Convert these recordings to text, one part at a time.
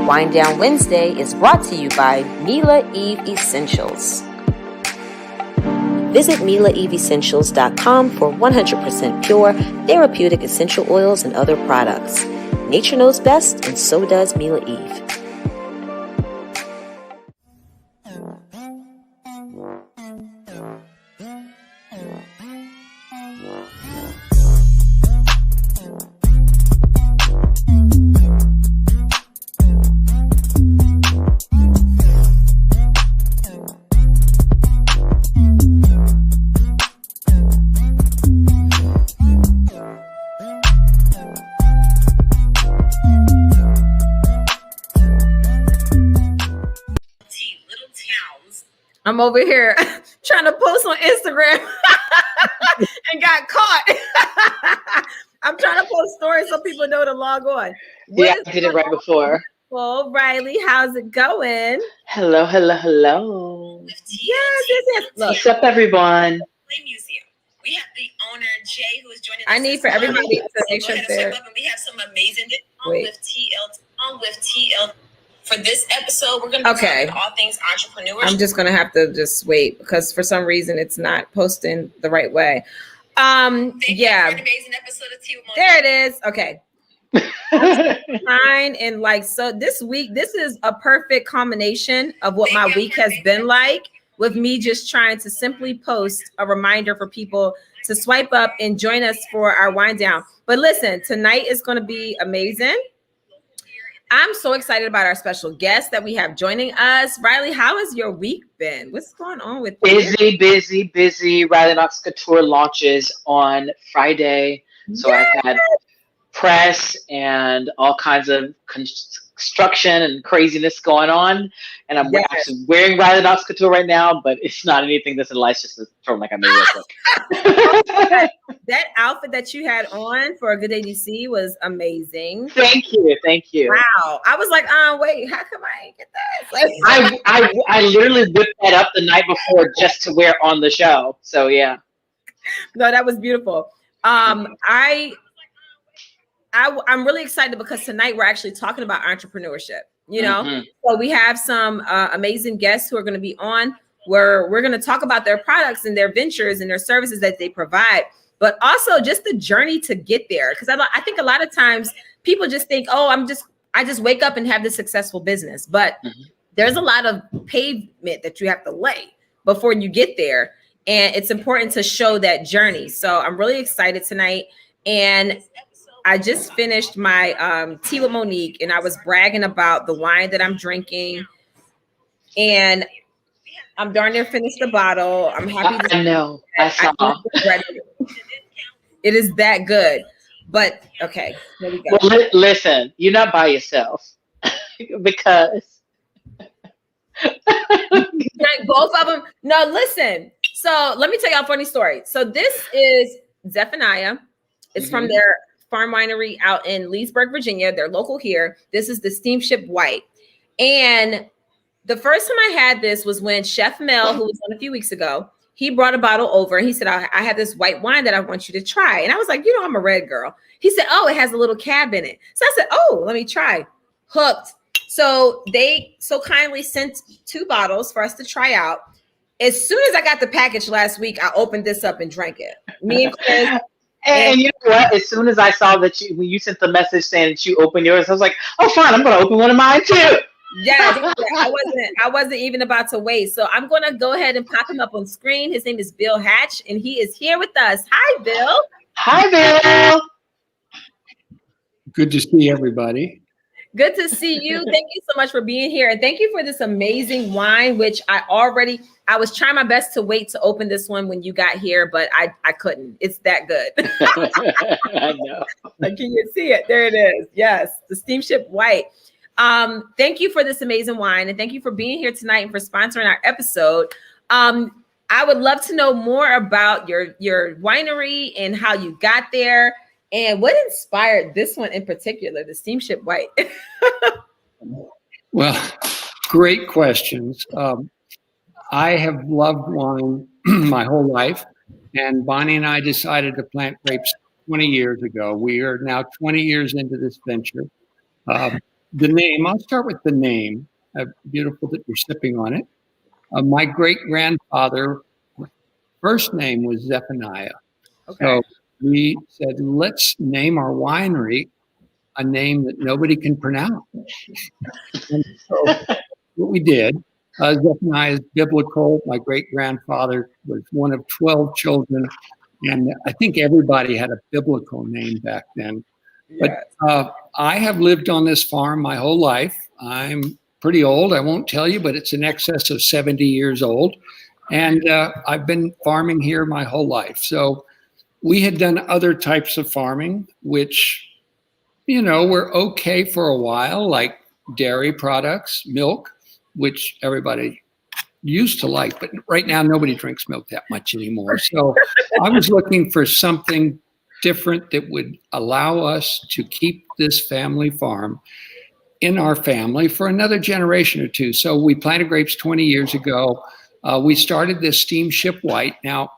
Wind Down Wednesday is brought to you by Mila Eve Essentials. Visit MilaEveEssentials.com for 100% pure, therapeutic essential oils and other products. Nature knows best, and so does Mila Eve. I'm over here trying to post on Instagram and got caught. I'm trying to post stories so people know to log on. I did it right before. Well, Riley, how's it going? Hello, hello, hello. Yes. Look. What's up, everyone? Museum. We have the owner, Jay, who is joining us. I need for everybody to make sure they're. We have some amazing with TL. For this episode, we're going to be talking all things entrepreneurship. I'm just going to have to just wait because for some reason it's not posting the right way. Thank you for an amazing episode of Tea with Monique. There it is. Okay. Fine. And so this week, this is a perfect combination of what my week has been like, with me just trying to simply post a reminder for people to swipe up and join us for our wind down. But listen, tonight is going to be amazing. I'm so excited about our special guest that we have joining us. Riley, how has your week been? What's going on with you? Busy. Riley Knox Couture launches on Friday. So I've had press and all kinds of construction and craziness going on. And I'm actually wearing Riley Knox Couture right now, but it's not anything that's in life, just from like I made real quick. That outfit that you had on for a Good Day DC was amazing. Thank you. Wow. I was like, wait, how come I ain't get that? I literally whipped that up the night before just to wear on the show. So yeah. No, that was beautiful. I'm really excited because tonight we're actually talking about entrepreneurship, So we have some amazing guests who are going to be on where we're going to talk about their products and their ventures and their services that they provide, but also just the journey to get there. Because I think a lot of times people just think, I just wake up and have this successful business, but there's a lot of pavement that you have to lay before you get there. And it's important to show that journey. So I'm really excited tonight. And I just finished my Tea with Monique, and I was bragging about the wine that I'm drinking. And I'm darn near finished the bottle. I'm happy. I know. I saw. It is that good. But okay, here we go. Well, listen, you're not by yourself because drank both of them. No, listen. So let me tell y'all a funny story. So this is Zephaniah. It's from their farm winery out in Leesburg, Virginia. They're local here. This is the Steamship White. And the first time I had this was when Chef Mel, who was on a few weeks ago, he brought a bottle over and he said, I have this white wine that I want you to try. And I was like, I'm a red girl. He said, it has a little cab in it. So I said, let me try. Hooked. So they so kindly sent 2 bottles for us to try out. As soon as I got the package last week, I opened this up and drank it. Me and Chris. And you know what? As soon as I saw that when you sent the message saying that you opened yours, I was like, oh, fine, I'm going to open one of mine too. Yeah, I wasn't even about to wait. So I'm going to go ahead and pop him up on screen. His name is Bill Hatch, and he is here with us. Hi, Bill. Hi, Bill. Good to see everybody. Good to see you. Thank you so much for being here. And thank you for this amazing wine, which I was trying my best to wait to open this one when you got here, but I couldn't. It's that good. I know. Can you see it? There it is. Yes, the Steamship White. Thank you for this amazing wine, and thank you for being here tonight and for sponsoring our episode. I would love to know more about your winery and how you got there. And what inspired this one in particular, the Steamship White? Well, great questions. I have loved wine my whole life, and Bonnie and I decided to plant grapes 20 years ago. We are now 20 years into this venture. the name, I'll start with the name. Beautiful that you're sipping on it. My great-grandfather, first name was Zephaniah. Okay. So we said, let's name our winery a name that nobody can pronounce. And so what we did, Zephaniah is biblical. My great-grandfather was one of 12 children, and I think everybody had a biblical name back then. Yes. But I have lived on this farm my whole life. I'm pretty old, I won't tell you, but it's in excess of 70 years old. And I've been farming here my whole life. So we had done other types of farming, which, were okay for a while, like dairy products, milk, which everybody used to like, but right now nobody drinks milk that much anymore. So I was looking for something different that would allow us to keep this family farm in our family for another generation or two. So we planted grapes 20 years ago. We started this Steamship White. Now,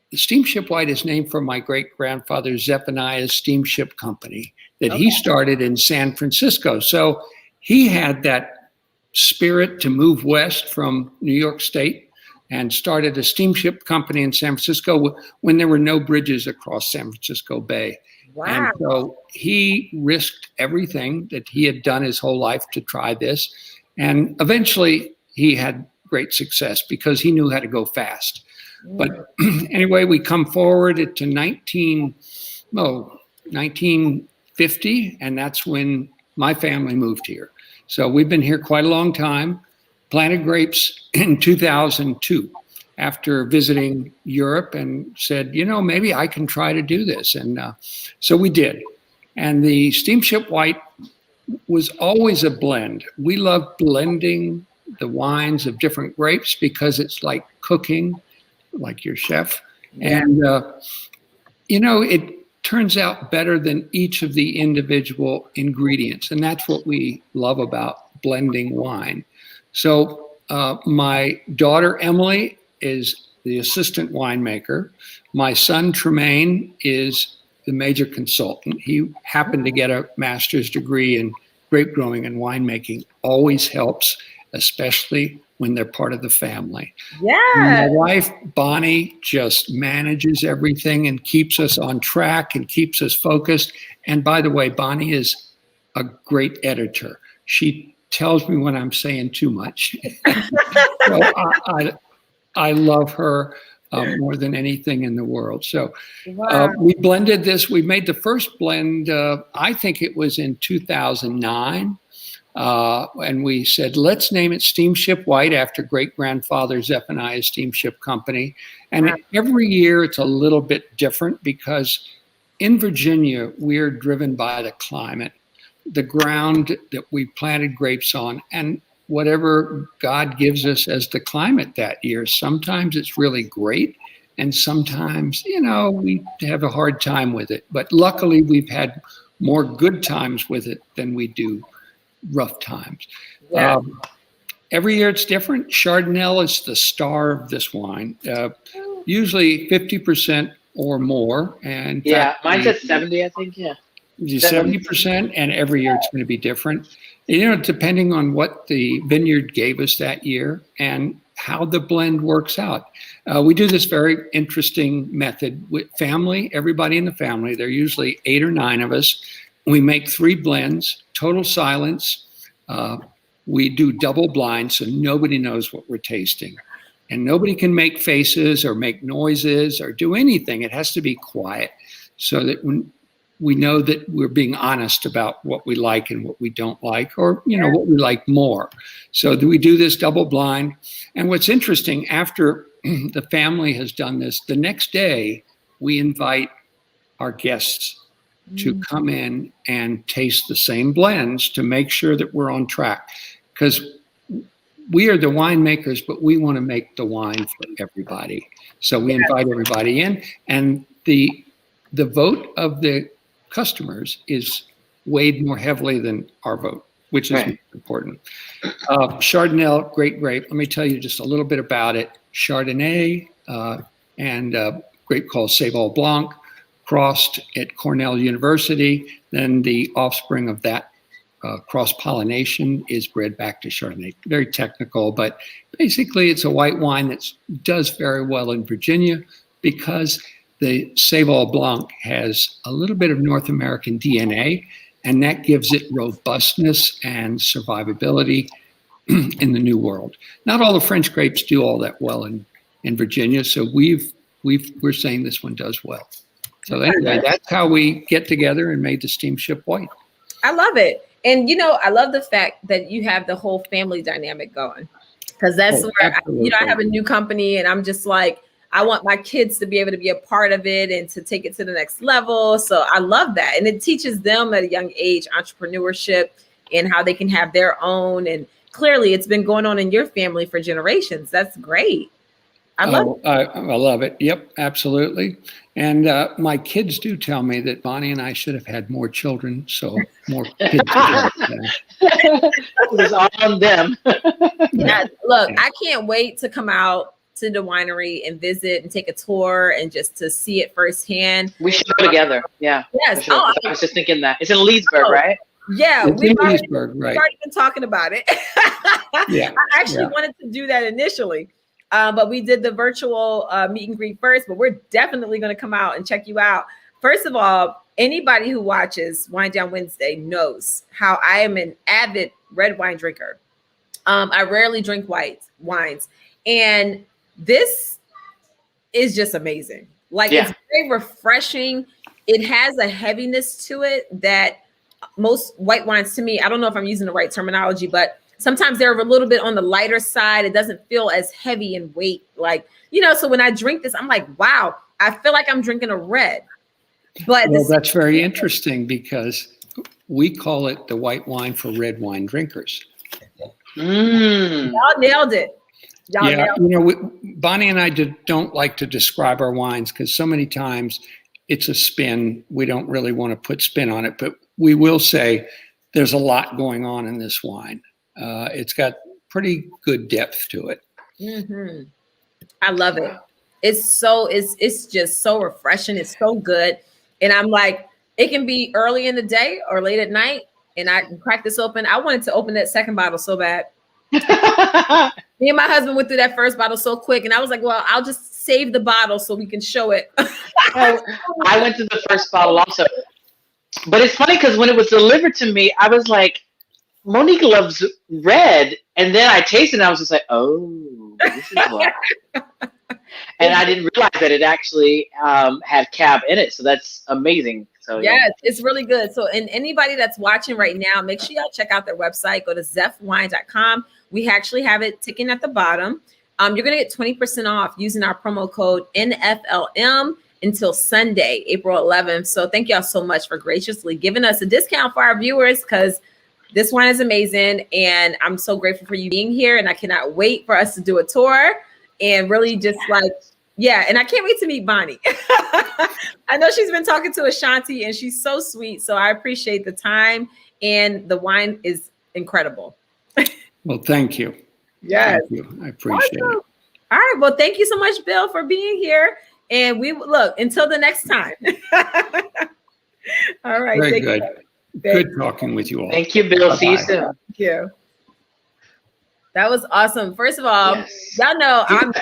the Steamship White is named for my great-grandfather Zephaniah's steamship company that he started in San Francisco. So he had that spirit to move west from New York State and started a steamship company in San Francisco when there were no bridges across San Francisco Bay. Wow. And so he risked everything that he had done his whole life to try this. And eventually he had great success because he knew how to go fast. But anyway, we come forward to 1950, and that's when my family moved here. So we've been here quite a long time, planted grapes in 2002 after visiting Europe and said, maybe I can try to do this. And so we did. And the Steamship White was always a blend. We love blending the wines of different grapes because it's like cooking, like your chef. And, it turns out better than each of the individual ingredients. And that's what we love about blending wine. So my daughter, Emily, is the assistant winemaker. My son, Tremaine, is the major consultant. He happened to get a master's degree in grape growing and winemaking. Always helps, especially when they're part of the family. Yeah. My wife, Bonnie, just manages everything and keeps us on track and keeps us focused. And by the way, Bonnie is a great editor. She tells me when I'm saying too much. So I love her more than anything in the world. So we blended this. We made the first blend, I think it was in 2009. And we said, let's name it Steamship White after great-grandfather Zephaniah's steamship company. And every year it's a little bit different because in Virginia, we're driven by the climate, the ground that we planted grapes on, and whatever God gives us as the climate that year. Sometimes it's really great, and sometimes, we have a hard time with it. But luckily, we've had more good times with it than we do rough times. Yeah. Every year it's different. Chardonnay is the star of this wine, usually 50% or more. And mine's at 70, I think. 70%, and every year it's going to be different. Depending on what the vineyard gave us that year and how the blend works out. We do this very interesting method with family, everybody in the family. There are usually 8 or 9 of us. We make 3 blends, total silence. We do double blind, so nobody knows what we're tasting. And nobody can make faces or make noises or do anything. It has to be quiet so that when we know that we're being honest about what we like and what we don't like, or, what we like more. So we do this double blind. And what's interesting, after the family has done this, the next day we invite our guests to come in and taste the same blends to make sure that we're on track. Because we are the winemakers, but we want to make the wine for everybody. So we invite everybody in, and the vote of the customers is weighed more heavily than our vote, which is important. Chardonnay, great grape. Let me tell you just a little bit about it. Chardonnay and a grape called Seyval Blanc, crossed at Cornell University. Then the offspring of that cross-pollination is bred back to Chardonnay. Very technical, but basically it's a white wine that does very well in Virginia because the Seyval Blanc has a little bit of North American DNA, and that gives it robustness and survivability in the New World. Not all the French grapes do all that well in Virginia, so we're saying this one does well. So anyway, that's how we get together and made the Steamship White. I love it. And, I love the fact that you have the whole family dynamic going, because that's where, I have a new company and I'm just like, I want my kids to be able to be a part of it and to take it to the next level. So I love that. And it teaches them at a young age, entrepreneurship and how they can have their own. And clearly it's been going on in your family for generations. That's great. I love it. Yep, absolutely. And my kids do tell me that Bonnie and I should have had more children, so more kids. It's all on them. Yeah, look, I can't wait to come out to the winery and visit and take a tour and just to see it firsthand. We should go together. Yeah. Yes. Sure. I was just thinking that. It's in Leesburg, right? Yeah, we've already been talking about it. Yeah. I actually wanted to do that initially. But we did the virtual meet and greet first, but we're definitely going to come out and check you out. First of all, anybody who watches Wine Down Wednesday knows how I am an avid red wine drinker. I rarely drink white wines. And this is just amazing. Like, it's very refreshing. It has a heaviness to it that most white wines, to me, I don't know if I'm using the right terminology, but sometimes they're a little bit on the lighter side. It doesn't feel as heavy in weight. Like, so when I drink this, I'm like, wow, I feel like I'm drinking a red. But that's very interesting because we call it the white wine for red wine drinkers. Y'all nailed it. Bonnie and I don't like to describe our wines because so many times it's a spin. We don't really want to put spin on it, but we will say there's a lot going on in this wine. It's got pretty good depth to it. Mm-hmm. I love it. It's just so refreshing. It's so good. And I'm like, it can be early in the day or late at night. And I can crack this open. I wanted to open that second bottle so bad. Me and my husband went through that first bottle so quick. And I was like, well, I'll just save the bottle so we can show it. I went through the first bottle also. But it's funny because when it was delivered to me, I was like, Monique loves red. And then I tasted it and I was just like, oh, this is what. And I didn't realize that it actually had cab in it. So that's amazing. So yes, it's really good. So, and anybody that's watching right now, make sure y'all check out their website. Go to zephwine.com. We actually have it ticking at the bottom. You're going to get 20% off using our promo code NFLM until Sunday, April 11th. So thank y'all so much for graciously giving us a discount for our viewers, because this wine is amazing. And I'm so grateful for you being here. And I cannot wait for us to do a tour and really just and I can't wait to meet Bonnie. I know she's been talking to Ashanti and she's so sweet. So I appreciate the time, and the wine is incredible. Well, thank you. Yes. Thank you. I appreciate it. All right. Well, thank you so much, Bill, for being here. And we look until the next time. All right. Very good. Good talking with you all. Thank you, Bill. Bye-bye. See you soon. Thank you. That was awesome. First of all, y'all know I'm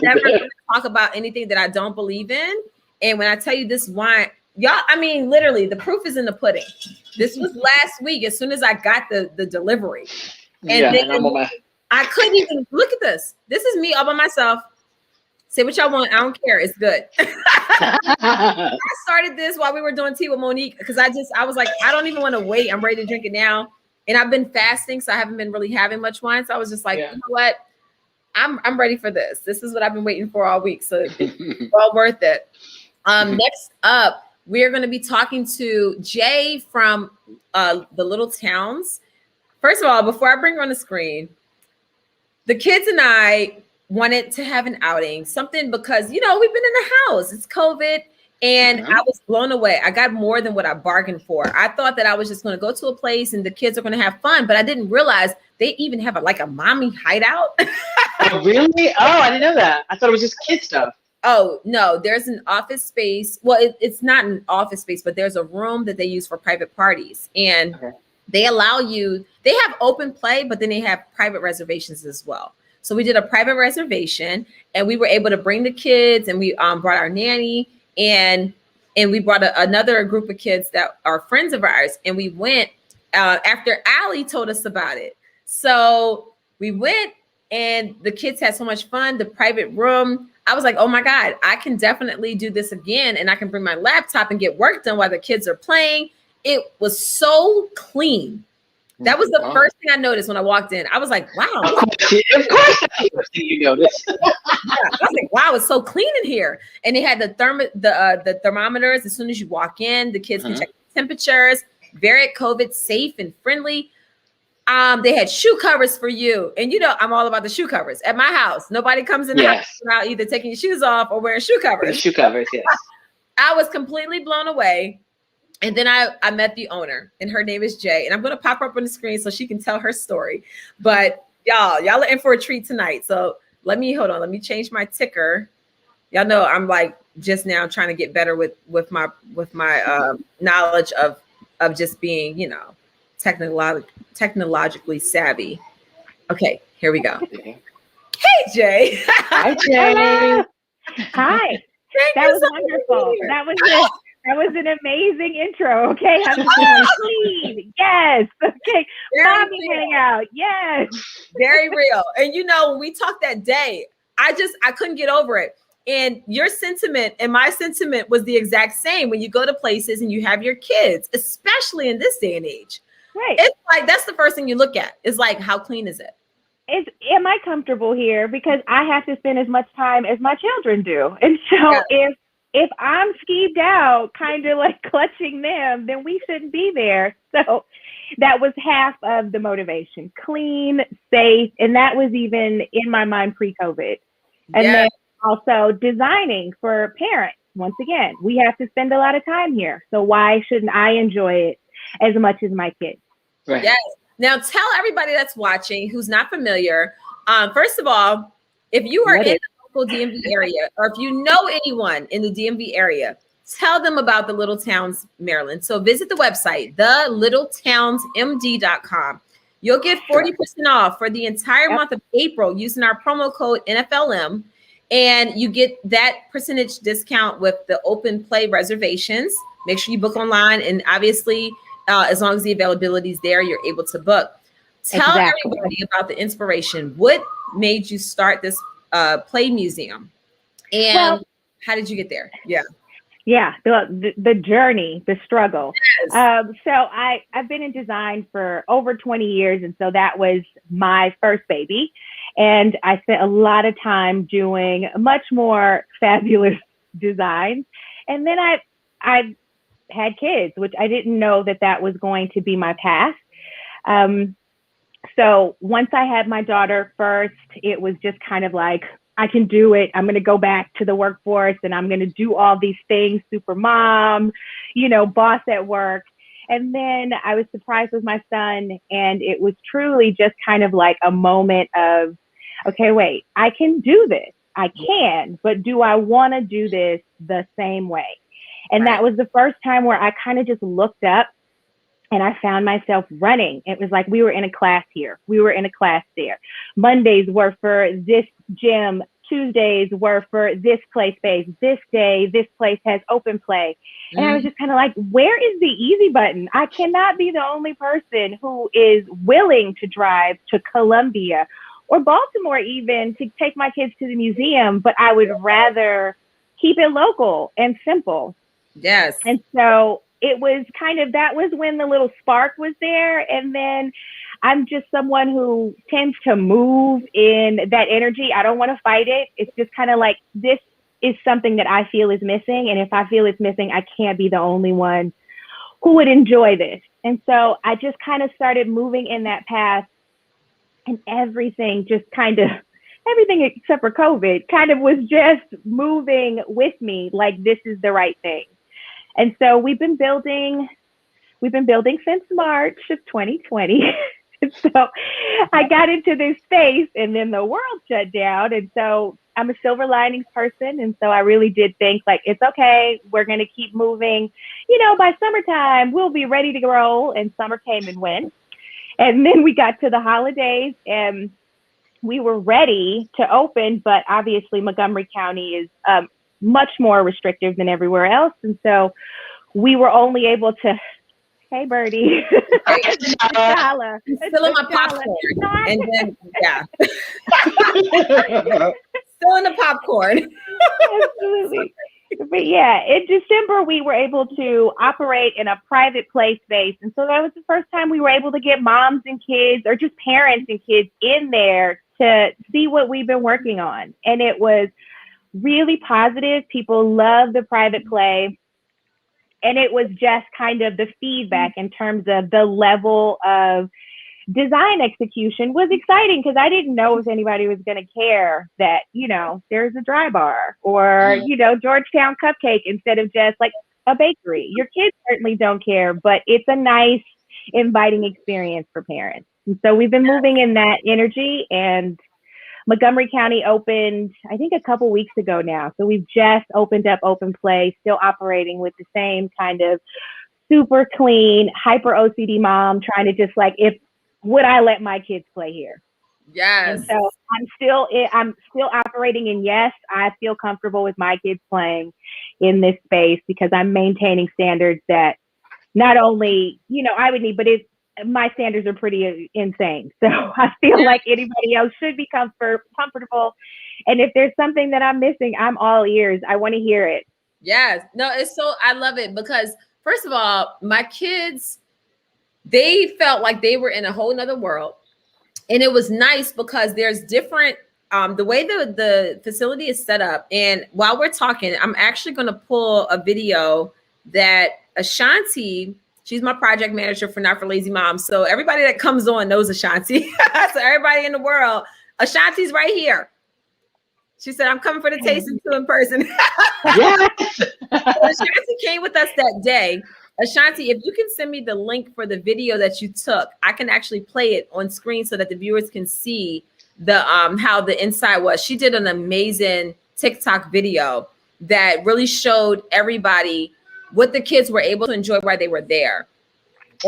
never going to talk about anything that I don't believe in. And when I tell you this wine, y'all, I mean, literally, the proof is in the pudding. This was last week as soon as I got the delivery. And I couldn't even look at this. This is me all by myself. Say what y'all want. I don't care. It's good. I started this while we were doing tea with Monique because I was like, I don't even want to wait. I'm ready to drink it now. And I've been fasting, so I haven't been really having much wine. So I was just like, you know what? I'm ready for this. This is what I've been waiting for all week. So it's well worth it. Next up, we're going to be talking to Jay from the Little Towns. First of all, before I bring her on the screen, the kids and I wanted to have an outing, something because, we've been in the house. It's COVID. And I was blown away. I got more than what I bargained for. I thought that I was just going to go to a place and the kids are going to have fun, but I didn't realize they even have a mommy hideout. Oh, really? Oh, I didn't know that. I thought it was just kid stuff. Oh, no, there's an office space. Well, it's not an office space, but there's a room that they use for private parties. And they allow you, they have open play, but then they have private reservations as well. So we did a private reservation and we were able to bring the kids, and we brought our nanny, and we brought another group of kids that are friends of ours. And we went after Allie told us about it. So we went and the kids had so much fun. The private room, I was like, oh my God, I can definitely do this again. And I can bring my laptop and get work done while the kids are playing. It was so clean. That was the first thing I noticed when I walked in. I was like, wow. Of course that's the first thing you noticed. Yeah, I was like, wow, it's so clean in here. And they had the thermometers. As soon as you walk in, the kids can check the temperatures. Very COVID safe and friendly. They had shoe covers for you. And I'm all about the shoe covers. At my house, nobody comes in the house without either taking your shoes off or wearing shoe covers. Shoe covers, yes. I was completely blown away. And then I met the owner, and her name is Jay. And I'm going to pop her up on the screen so she can tell her story. But y'all are in for a treat tonight. So let me change my ticker. Y'all know I'm like just now trying to get better with my knowledge of just being, technologically savvy. Okay, here we go. Hey, Jay. Hi, Jay. Hi. That was wonderful. That was an amazing intro. Okay, I'm clean. Yes. Okay, mommy hang out. Yes. Very real. And when we talked that day, I couldn't get over it. And your sentiment and my sentiment was the exact same when you go to places and you have your kids, especially in this day and age. Right. It's like that's the first thing you look at. It's like, how clean is it? Am I comfortable here? Because I have to spend as much time as my children do. And so if I'm skeeved out, kind of like clutching them, then we shouldn't be there. So that was half of the motivation. Clean, safe, and that was even in my mind pre-COVID. And then also designing for parents. Once again, we have to spend a lot of time here. So why shouldn't I enjoy it as much as my kids? Right. Yes. Now tell everybody that's watching who's not familiar. First of all, if you are in the local DMV area, or if you know anyone in the DMV area, tell them about the Little Towns, Maryland. So visit the website, thelittletownmd.com. You'll get 40% off for the entire month of April using our promo code NFLM. And you get that percentage discount with the open play reservations. Make sure you book online. And obviously, as long as the availability is there, you're able to book. Tell everybody about the inspiration. What made you start this play museum? And how did you get there? Yeah, the journey, the struggle. Yes. So I've been in design for over 20 years. And so that was my first baby. And I spent a lot of time doing much more fabulous designs. And then I had kids, which I didn't know that was going to be my path. So once I had my daughter first, it was just kind of like, I can do it. I'm going to go back to the workforce and I'm going to do all these things, super mom, boss at work. And then I was surprised with my son, and it was truly just kind of like a moment of, okay, wait, I can do this. I can, but do I want to do this the same way? And that was the first time where I kind of just looked up and I found myself running. It was like we were in a class here. We were in a class there. Mondays were for this gym. Tuesdays were for this play space. This day, this place has open play. And I was just kind of like, where is the easy button? I cannot be the only person who is willing to drive to Columbia or Baltimore even to take my kids to the museum, but I would rather keep it local and simple. Yes. And so it was that was when the little spark was there. And then I'm just someone who tends to move in that energy. I don't want to fight it. It's just kind of like, this is something that I feel is missing. And if I feel it's missing, I can't be the only one who would enjoy this. And so I just kind of started moving in that path, and everything everything except for COVID kind of was just moving with me like this is the right thing. And so we've been building since March of 2020. So I got into this space and then the world shut down. And so I'm a silver linings person. And so I really did think like, it's okay. We're going to keep moving. You know, by summertime, we'll be ready to roll. And summer came and went. And then we got to the holidays and we were ready to open, but obviously Montgomery County is much more restrictive than everywhere else. And so we were only able to, hey, Birdie. Still in my popcorn. And then, yeah. Still in the popcorn. Absolutely. But yeah, in December, we were able to operate in a private play space. And so that was the first time we were able to get moms and kids or just parents and kids in there to see what we've been working on. And it was really positive. People love the private play. And it was just kind of the feedback in terms of the level of design execution was exciting because I didn't know if anybody was going to care that, you know, there's a dry bar or, you know, Georgetown cupcake instead of just like a bakery. Your kids certainly don't care, but it's a nice, inviting experience for parents. And so we've been moving in that energy, and Montgomery County opened, I think, a couple weeks ago now. So we've just opened up Open Play, still operating with the same kind of super clean, hyper OCD mom trying to just like, would I let my kids play here? Yes. And so I'm still operating, and yes, I feel comfortable with my kids playing in this space because I'm maintaining standards that not only, you know, I would need, but my standards are pretty insane. So I feel like anybody else should be comfortable. And if there's something that I'm missing, I'm all ears. I want to hear it. Yes. No, I love it because first of all, my kids, they felt like they were in a whole nother world. And it was nice because there's different, the way the facility is set up. And while we're talking, I'm actually going to pull a video that Ashanti, she's my project manager for Not for Lazy Moms. So everybody that comes on knows Ashanti. So everybody in the world, Ashanti's right here. She said, I'm coming for the tasting too in person. Yes. So Ashanti came with us that day. Ashanti, if you can send me the link for the video that you took, I can actually play it on screen so that the viewers can see the how the inside was. She did an amazing TikTok video that really showed everybody what the kids were able to enjoy while they were there.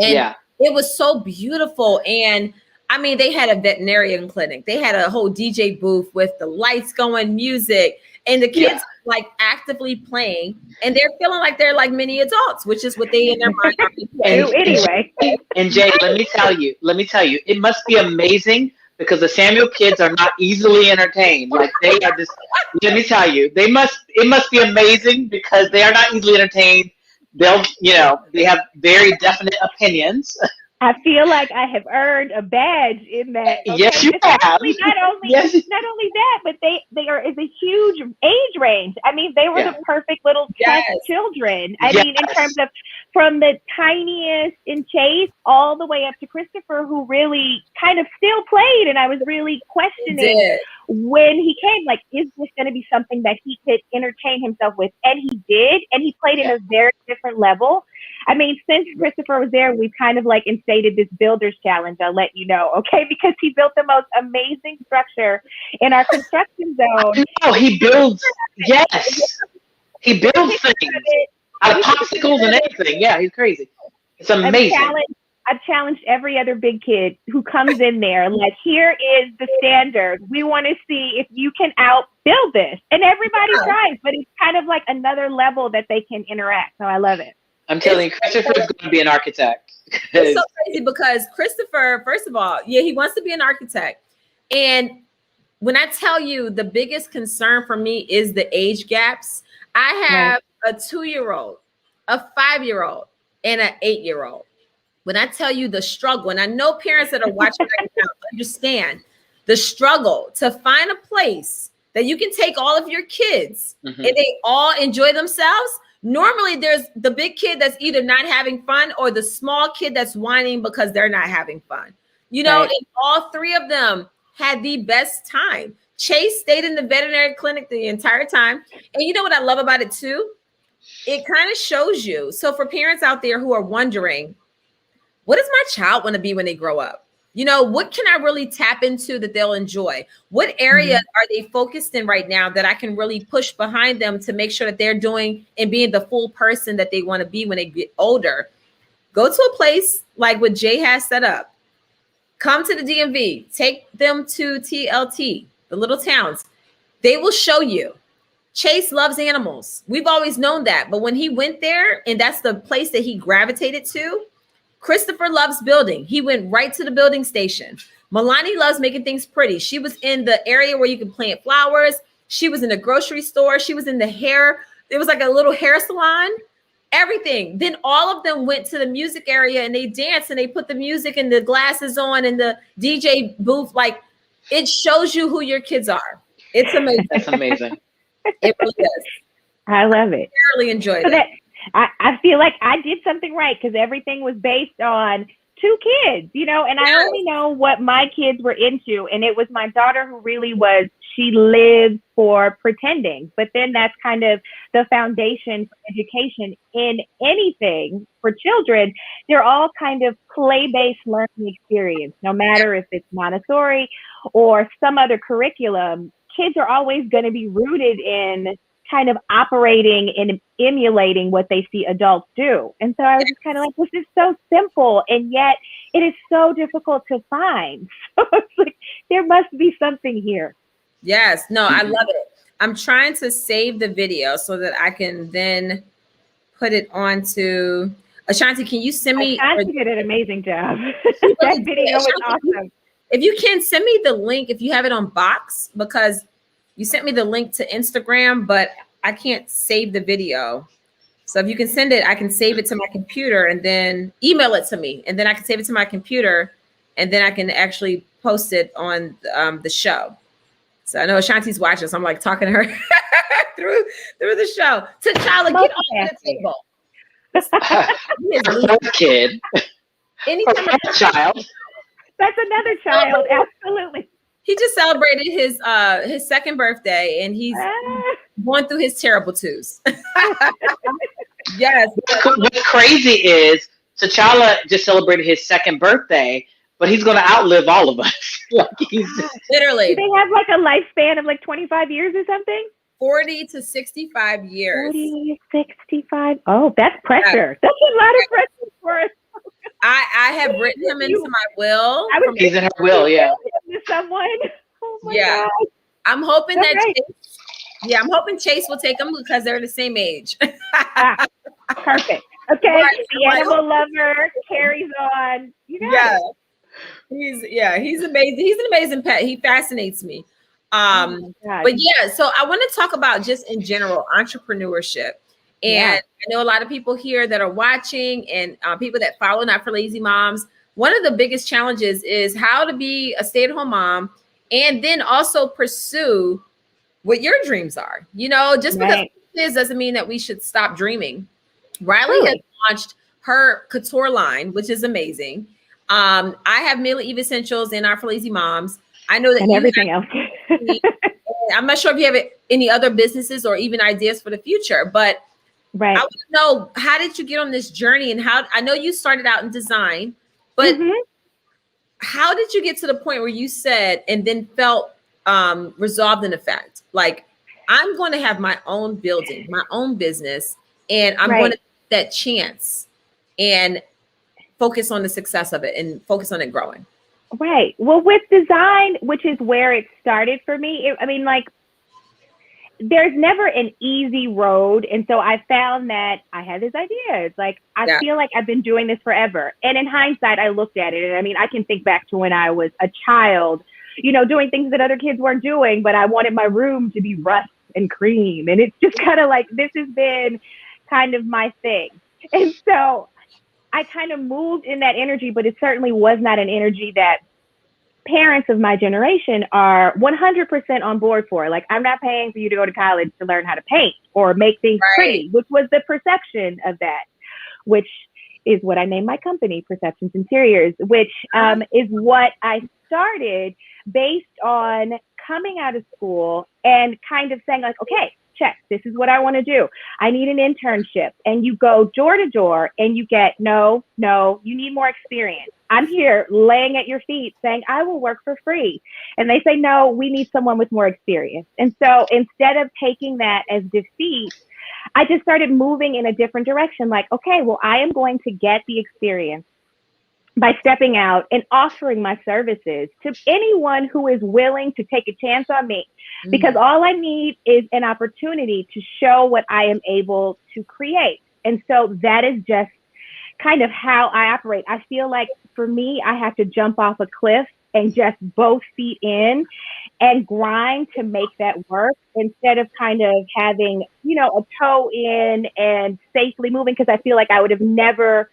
And it was so beautiful. And I mean, they had a veterinarian clinic. They had a whole DJ booth with the lights going, music, and the kids like actively playing, and they're feeling like they're like mini adults, which is what they in their mind are anyway. And Jay, let me tell you, it must be amazing because the Samuel kids are not easily entertained. Like they are just, let me tell you, it must be amazing because they are not easily entertained. They'll, you know, they have very definite opinions. I feel like I have earned a badge in that. Okay? Yes, you have. Not only that, but they are is a huge age range. I mean, they were the perfect little test children. I mean, in terms of from the tiniest in Chase all the way up to Christopher, who really kind of still played, and I was really questioning when he came, like, is this going to be something that he could entertain himself with? And he did, and he played in a very different level. I mean, since Christopher was there, we've kind of like instated this builder's challenge. I'll let you know, okay? Because he built the most amazing structure in our construction zone. Oh, he builds, yes. He builds things out of popsicles and everything. Yeah, he's crazy. It's amazing. I've challenged every other big kid who comes in there. Like, here is the standard. We want to see if you can outbuild this. And everybody tries, but it's kind of like another level that they can interact. So I love it. I'm telling you, Christopher's going to be an architect. It's so crazy because Christopher, first of all, he wants to be an architect. And when I tell you the biggest concern for me is the age gaps, I have a 2-year-old, a 5-year-old, and an 8-year-old. When I tell you the struggle, and I know parents that are watching right now understand the struggle to find a place that you can take all of your kids and they all enjoy themselves. Normally, there's the big kid that's either not having fun or the small kid that's whining because they're not having fun. You know, and all three of them had the best time. Chase stayed in the veterinary clinic the entire time. And you know what I love about it too? It kind of shows you. So for parents out there who are wondering, what does my child want to be when they grow up? You know, what can I really tap into that they'll enjoy? What area are they focused in right now that I can really push behind them to make sure that they're doing and being the full person that they want to be when they get older? Go to a place like what Jay has set up. Come to the DMV. Take them to TLT, the little towns. They will show you. Chase loves animals. We've always known that. But when he went there, and that's the place that he gravitated to, Christopher loves building. He went right to the building station. Milani loves making things pretty. She was in the area where you can plant flowers. She was in the grocery store. She was in the hair. There was like a little hair salon, everything. Then all of them went to the music area and they danced and they put the music and the glasses on and the DJ booth. Like, it shows you who your kids are. It's amazing. That's amazing. It really is. I love it. I really enjoyed it. I feel like I did something right because everything was based on 2 kids, you know, and I only know what my kids were into. And it was my daughter who really was, she lives for pretending. But then that's kind of the foundation for education in anything for children. They're all kind of play-based learning experience, no matter if it's Montessori or some other curriculum. Kids are always going to be rooted in kind of operating and emulating what they see adults do. And so I was just kind of like, this is so simple, and yet it is so difficult to find. So it's like, there must be something here. Yes, no, I love it. I'm trying to save the video so that I can then put it onto Ashanti. Can you send me? Ashanti did an amazing job. That video was awesome. If you can send me the link, if you have it on Box, because you sent me the link to Instagram, but I can't save the video. So if you can send it, I can save it to my computer and then email it to me. And then I can save it to my computer and then I can actually post it on the show. So I know Ashanti's watching, so I'm like talking to her through the show. T'Challa, get off the table. Her kid. Anytime her child. That's another child, absolutely. He just celebrated his second birthday, and he's going through his terrible twos. Yes. What's crazy is T'Challa just celebrated his second birthday, but he's going to outlive all of us. Like, he's just... Literally. Do they have like a lifespan of like 25 years or something? 40 to 65 years. 40 to 65. Oh, that's pressure. That's a lot of pressure for us. I have written him into my will. He's in her will, yeah. Someone. Oh my God. I'm hoping that's that right. Chase, I'm hoping Chase will take him because they're the same age. Perfect. Okay. Right. The animal lover carries on. You got it. He's amazing. He's an amazing pet. He fascinates me. But yeah, so I want to talk about just in general entrepreneurship. And I know a lot of people here that are watching and people that follow Not for Lazy Moms. One of the biggest challenges is how to be a stay-at-home mom and then also pursue what your dreams are. You know, just because it doesn't mean that we should stop dreaming. Riley has launched her couture line, which is amazing. I have Mila Eve Essentials and Not for Lazy Moms. I know that and everything else. I'm not sure if you have any other businesses or even ideas for the future, but I want to know, how did you get on this journey, and how, I know you started out in design, but how did you get to the point where you said, and then felt resolved in effect, like, I'm going to have my own building, my own business, and I'm going to take that chance and focus on the success of it and focus on it growing? Right. Well, with design, which is where it started for me, there's never an easy road. And so I found that I had this idea. It's like, I feel like I've been doing this forever. And in hindsight, I looked at it. And I can think back to when I was a child, doing things that other kids weren't doing, but I wanted my room to be rust and cream. And it's just kind of like, this has been kind of my thing. And so I kind of moved in that energy, but it certainly was not an energy that parents of my generation are 100% on board for. Like, I'm not paying for you to go to college to learn how to paint or make things pretty, which was the perception of that, which is what I named my company, Perceptions Interiors, which is what I started based on coming out of school and kind of saying like, okay, check, this is what I want to do. I need an internship. And you go door to door and you get, no, you need more experience. I'm here laying at your feet saying, I will work for free. And they say, no, we need someone with more experience. And so instead of taking that as defeat, I just started moving in a different direction. Like, okay, well, I am going to get the experience by stepping out and offering my services to anyone who is willing to take a chance on me, because all I need is an opportunity to show what I am able to create. And so that is just kind of how I operate. I feel like for me, I have to jump off a cliff and just both feet in and grind to make that work, instead of kind of having, you know, a toe in and safely moving, because I feel like I would have never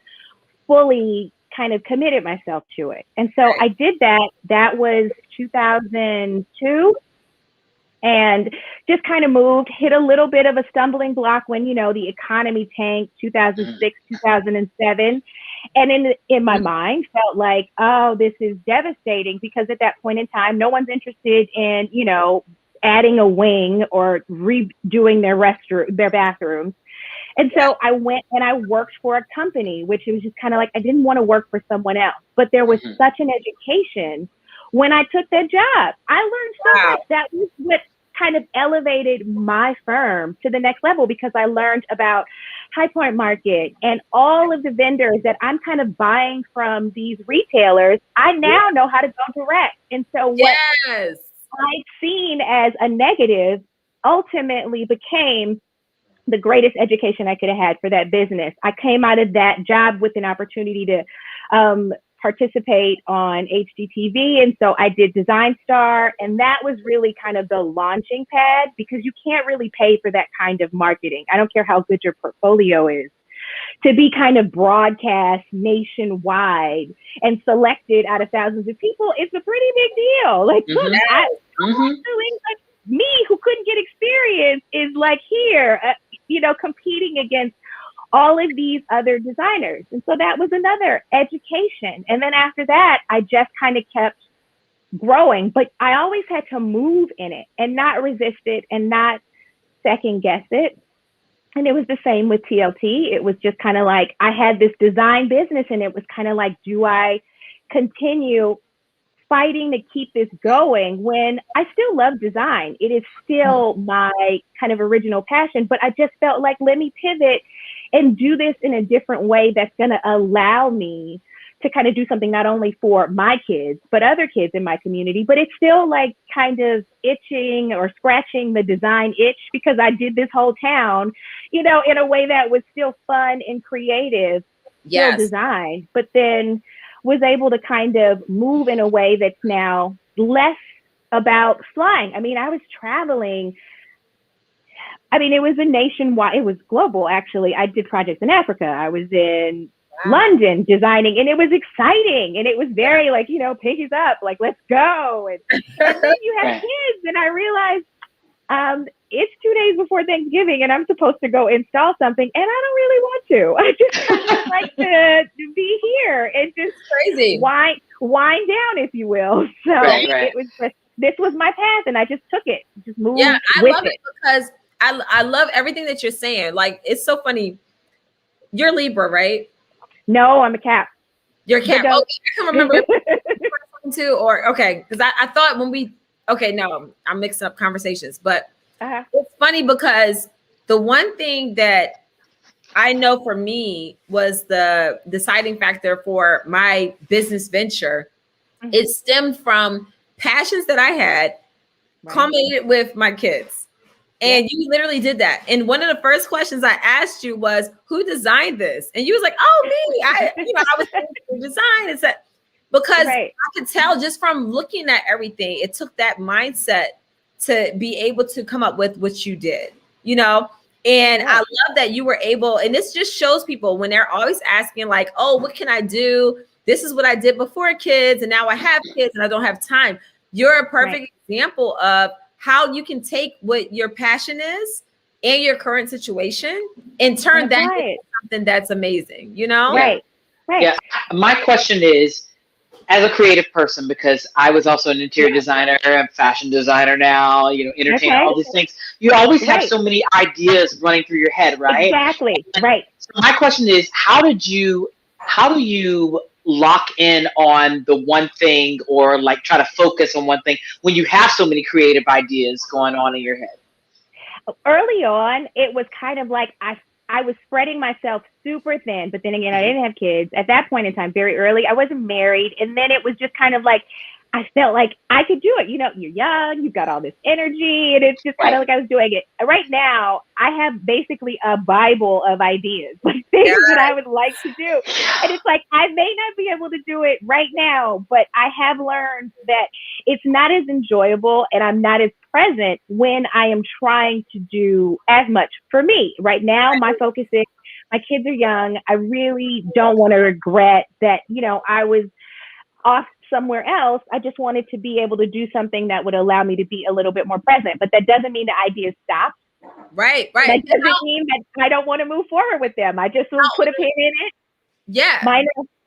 fully kind of committed myself to it. And so I did that. That was 2002. And just kind of moved, hit a little bit of a stumbling block when, you know, the economy tanked 2006, 2007. And in my mind felt like, oh, this is devastating, because at that point in time, no one's interested in, you know, adding a wing or redoing their bathrooms. And so I went and I worked for a company, which was just kind of like, I didn't want to work for someone else, but there was such an education when I took that job. I learned so much. That was what kind of elevated my firm to the next level, because I learned about High Point Market and all of the vendors that I'm kind of buying from these retailers. I now know how to go direct. And so what I'd seen as a negative ultimately became the greatest education I could have had for that business. I came out of that job with an opportunity to participate on HGTV. And so I did Design Star, and that was really kind of the launching pad, because you can't really pay for that kind of marketing. I don't care how good your portfolio is. To be kind of broadcast nationwide and selected out of thousands of people, it's a pretty big deal. Like, look, like me who couldn't get experience is like here, you know, competing against all of these other designers. And so that was another education. And then after that, I just kind of kept growing, but I always had to move in it and not resist it and not second guess it. And it was the same with TLT. It was just kind of like, I had this design business, and it was kind of like, do I continue fighting to keep this going when I still love design? It is still my kind of original passion, but I just felt like, let me pivot and do this in a different way that's going to allow me to kind of do something not only for my kids, but other kids in my community. But it's still like kind of itching or scratching the design itch, because I did this whole town, you know, in a way that was still fun and creative, still design, but then was able to kind of move in a way that's now less about flying. I mean, I was traveling. I mean, it was a nationwide, it was global, actually. I did projects in Africa. I was in London designing, and it was exciting. And it was very like, you know, pinkies up, like, let's go. And then you have kids, and I realized it's 2 days before Thanksgiving, and I'm supposed to go install something, and I don't really want to. I just kind of like to be here and just wind down, if you will. So it was just, this was my path, and I just took it, just moved with it. I love it because I love everything that you're saying. Like, it's so funny. You're Libra, right? No, I'm a Cap. You're a Cap. Okay, I can't remember too, or okay, because I thought when we no, I'm mixing up conversations, but it's funny because the one thing that I know for me was the deciding factor for my business venture. It stemmed from passions that I had, culminated with my kids. And you literally did that. And one of the first questions I asked you was, who designed this? And you was like, oh, me. I was thinking design. It's that, because I could tell just from looking at everything, it took that mindset to be able to come up with what you did, you know? And I love that you were able, and this just shows people when they're always asking like, oh, what can I do? This is what I did before kids, and now I have kids and I don't have time. You're a perfect example of how you can take what your passion is and your current situation and turn that into something that's amazing, you know? Yeah. My question is, as a creative person, because I was also an interior designer, I'm a fashion designer now, you know, entertainer, all these things. You always have so many ideas running through your head, right? Exactly. So my question is, how do you lock in on the one thing or like try to focus on one thing when you have so many creative ideas going on in your head? Early on, it was kind of like I was spreading myself super thin, but then again, I didn't have kids at that point in time, very early. I wasn't married. And then it was just kind of like, I felt like I could do it. You know, you're young, you've got all this energy, and it's just kind of like I was doing it. Right now, I have basically a Bible of ideas, like things that I would like to do. And it's like, I may not be able to do it right now, but I have learned that it's not as enjoyable and I'm not as present when I am trying to do as much for me. Right now, my focus is my kids are young. I really don't want to regret that, you know, I was off somewhere else. I just wanted to be able to do something that would allow me to be a little bit more present. But that doesn't mean the idea stops. Right. That doesn't mean that I don't want to move forward with them. I just will put a pin in it. Yeah.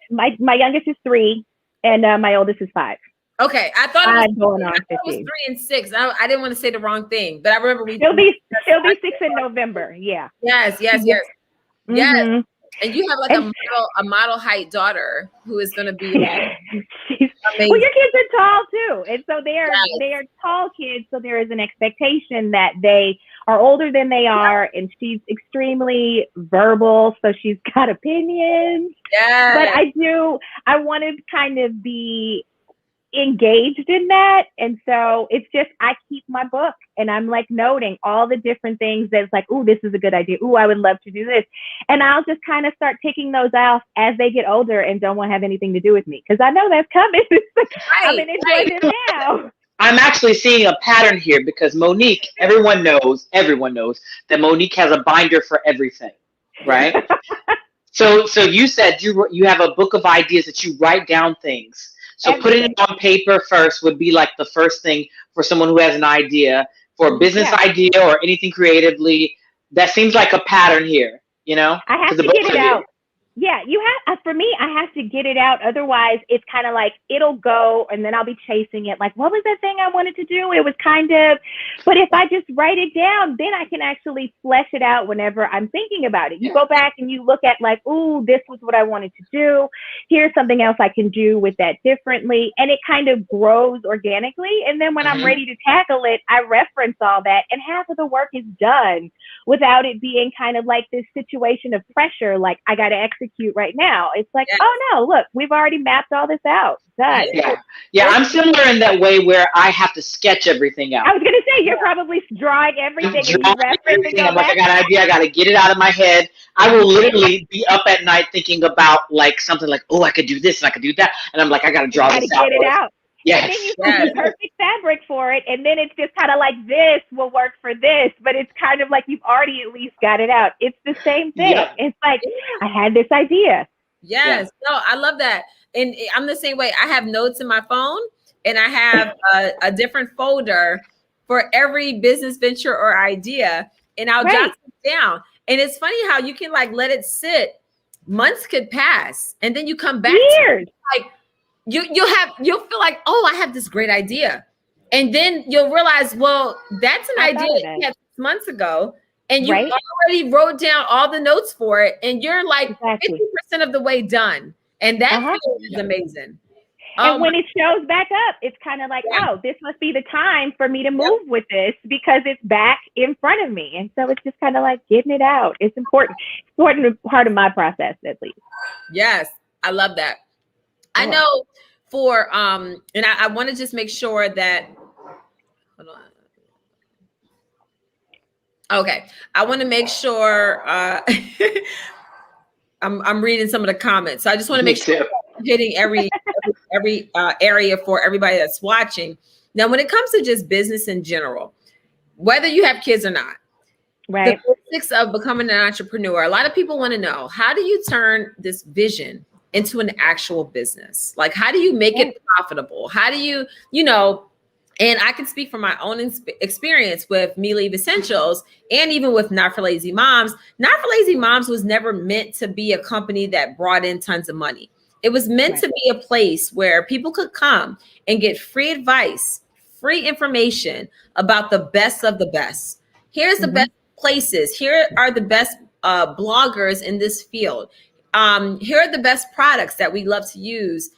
My youngest is 3 and my oldest is 5. Okay, I thought it was 3 and 6. I didn't want to say the wrong thing, but I remember she'll be 6 in November. Yeah. Yes. Mm-hmm. Yes. And you have like a model height daughter who is going to be like amazing. Well, your kids are tall too, and so they are tall kids. So there is an expectation that they are older than they are, and she's extremely verbal, so she's got opinions. Yeah. But I want to kind of be engaged in that, and so it's just I keep my book and I'm like noting all the different things that's like, oh, this is a good idea, oh, I would love to do this, and I'll just kind of start ticking those off as they get older and don't want to have anything to do with me, because I know that's coming. I'm gonna enjoy it now. I'm actually seeing a pattern here because Monique, everyone knows that Monique has a binder for everything, right? So you said you have a book of ideas that you write down things. So putting it on paper first would be like the first thing for someone who has an idea, for a business idea or anything creatively. That seems like a pattern here, you know? I have to get it out. Yeah, you have. For me, I have to get it out. Otherwise, it's kind of like it'll go, and then I'll be chasing it. Like, what was that thing I wanted to do? It was kind of. But if I just write it down, then I can actually flesh it out whenever I'm thinking about it. You go back and you look at like, ooh, this was what I wanted to do. Here's something else I can do with that differently, and it kind of grows organically. And then when I'm ready to tackle it, I reference all that, and half of the work is done without it being kind of like this situation of pressure. Like I got to execute right now. It's like, oh no, look, we've already mapped all this out. Done. Yeah, I'm similar in that way where I have to sketch everything out. I was gonna say you're probably drawing everything. I'm like, I got an idea, I gotta get it out of my head. I will literally be up at night thinking about like something like, oh, I could do this and I could do that, and I'm like, I gotta draw this out. Get it out. Yes. And then you find the perfect fabric for it, and then it's just kind of like this will work for this, but it's kind of like you've already at least got it out. It's the same thing. Yep. It's like I had this idea. Yes, no, I love that, and I'm the same way. I have notes in my phone, and I have a different folder for every business venture or idea, and I'll jot it down. And it's funny how you can like let it sit. Months could pass, and then you come back. Years. Like. You'll feel like, oh, I have this great idea. And then you'll realize, well, that's an idea that you had 6 months ago. And you already wrote down all the notes for it. And you're like 50% of the way done. And that is amazing. And when it shows back up, it's kind of like, oh, this must be the time for me to move with this because it's back in front of me. And so it's just kind of like getting it out. It's important. Important part of my process, at least. Yes, I love that. I know for, and I want to just make sure that, hold on. Okay. I want to make sure, I'm reading some of the comments. So I just want to make sure I'm hitting every area for everybody that's watching. Now, when it comes to just business in general, whether you have kids or not, the basics of becoming an entrepreneur, a lot of people want to know, how do you turn this vision into an actual business? Like, how do you make it profitable? How do you, and I can speak from my own experience with Me Leave Essentials and even with Not for Lazy Moms. Not for Lazy Moms was never meant to be a company that brought in tons of money. It was meant to be a place where people could come and get free advice, free information about the best of the best. Here's the best places. Here are the best bloggers in this field. here are the best products that we love to use,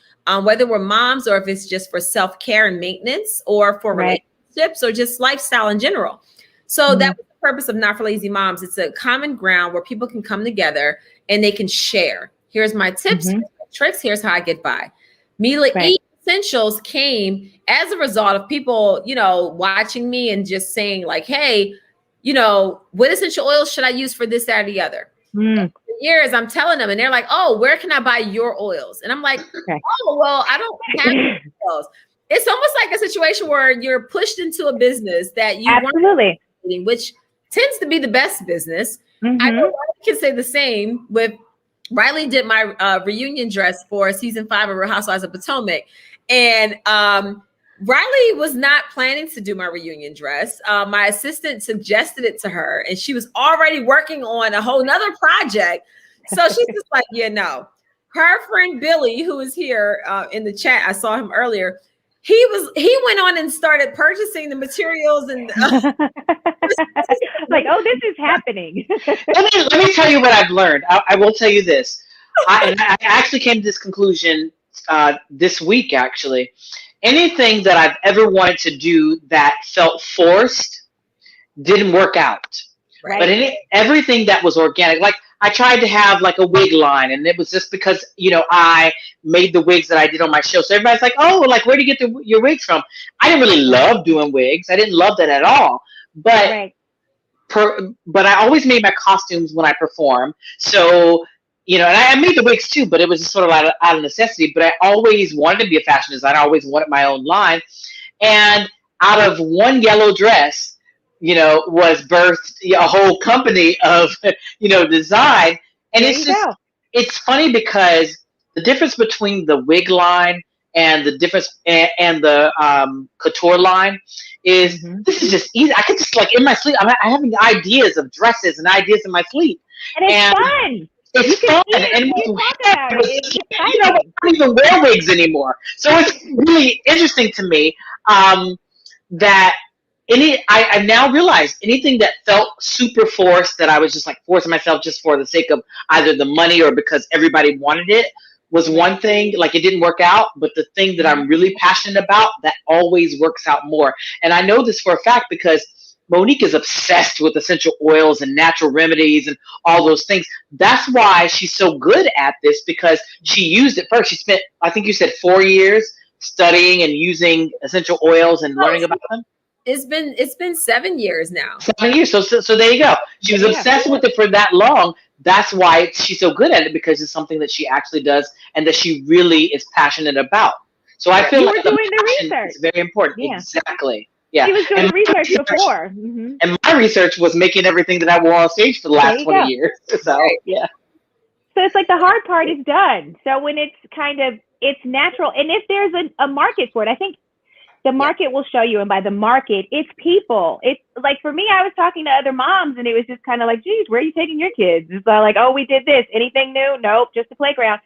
whether we're moms or if it's just for self-care and maintenance or for relationships or just lifestyle in general. So that was the purpose of Not for Lazy Moms. It's a common ground where people can come together and they can share. Here's my tips, here's my tricks, here's how I get by. Mila E Essentials came as a result of people, watching me and just saying like, hey, what essential oils should I use for this, that, or the other? For years, I'm telling them, and they're like, oh, where can I buy your oils? And I'm like, oh, well, I don't have oils. It's almost like a situation where you're pushed into a business that you weren't, which tends to be the best business. I know Riley can say the same with Riley did my reunion dress for season 5 of Real Housewives of Potomac. And Riley was not planning to do my reunion dress. My assistant suggested it to her, and she was already working on a whole nother project. So she's just like, her friend Billy, who is here in the chat, I saw him earlier. He went on and started purchasing the materials and like, oh, this is happening. let me tell you what I've learned. I will tell you this. I actually came to this conclusion this week, actually. Anything that I've ever wanted to do that felt forced didn't work out. Right. But everything that was organic, like I tried to have like a wig line, and it was just because, I made the wigs that I did on my show. So everybody's like, oh, like, where do you get your wigs from? I didn't really love doing wigs. I didn't love that at all. But but I always made my costumes when I perform. So, and I made the wigs too, but it was just sort of out of necessity. But I always wanted to be a fashion designer. I always wanted my own line. And out of one yellow dress, was birthed a whole company of, design. And it's funny because the difference between the wig line and the difference and the couture line is this is just easy. I could just in my sleep, I'm having ideas of dresses and ideas in my sleep. And it's fun. It's fun, and I don't even wear wigs anymore. So it's really interesting to me that I've now realized anything that felt super forced, that I was just like forcing myself just for the sake of either the money or because everybody wanted it, was one thing. Like, it didn't work out, but the thing that I'm really passionate about, that always works out more. And I know this for a fact because Monique is obsessed with essential oils and natural remedies and all those things. That's why she's so good at this, because she used it first. She spent, I think you said 4 years studying and using essential oils and learning about them. It's been 7 years now. 7 years. So there you go. She was obsessed with it for that long. That's why she's so good at it, because it's something that she actually does and that she really is passionate about. So I feel like doing the research is very important. Yeah. Exactly. Yeah. She was doing research before. And my research was making everything that I wore on stage for the last 20 years. So, yeah. So it's like the hard part is done. So when it's it's natural. And if there's a market for it, I think the market will show you. And by the market, it's people. It's like, for me, I was talking to other moms and it was just kind of like, geez, where are you taking your kids? It's like, oh, we did this. Anything new? Nope, just a playground.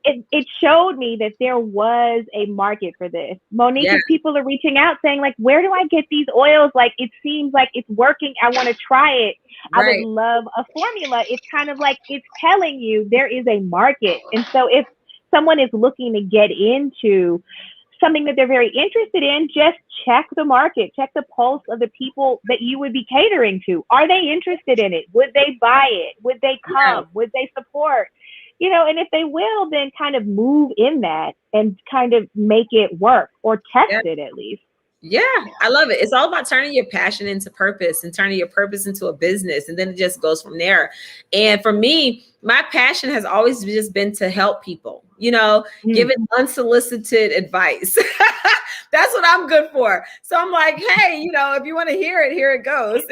It showed me that there was a market for this. Monique, people are reaching out saying, like, where do I get these oils? Like, it seems like it's working. I want to try it. I would love a formula. It's kind of like it's telling you there is a market. And so if someone is looking to get into something that they're very interested in, just check the market, check the pulse of the people that you would be catering to. Are they interested in it? Would they buy it? Would they come? Would they support? And if they will, then kind of move in that and kind of make it work, or test it at least. Yeah, I love it. It's all about turning your passion into purpose and turning your purpose into a business. And then it just goes from there. And for me, my passion has always just been to help people, giving unsolicited advice. That's what I'm good for. So I'm like, hey, if you want to hear it, here it goes.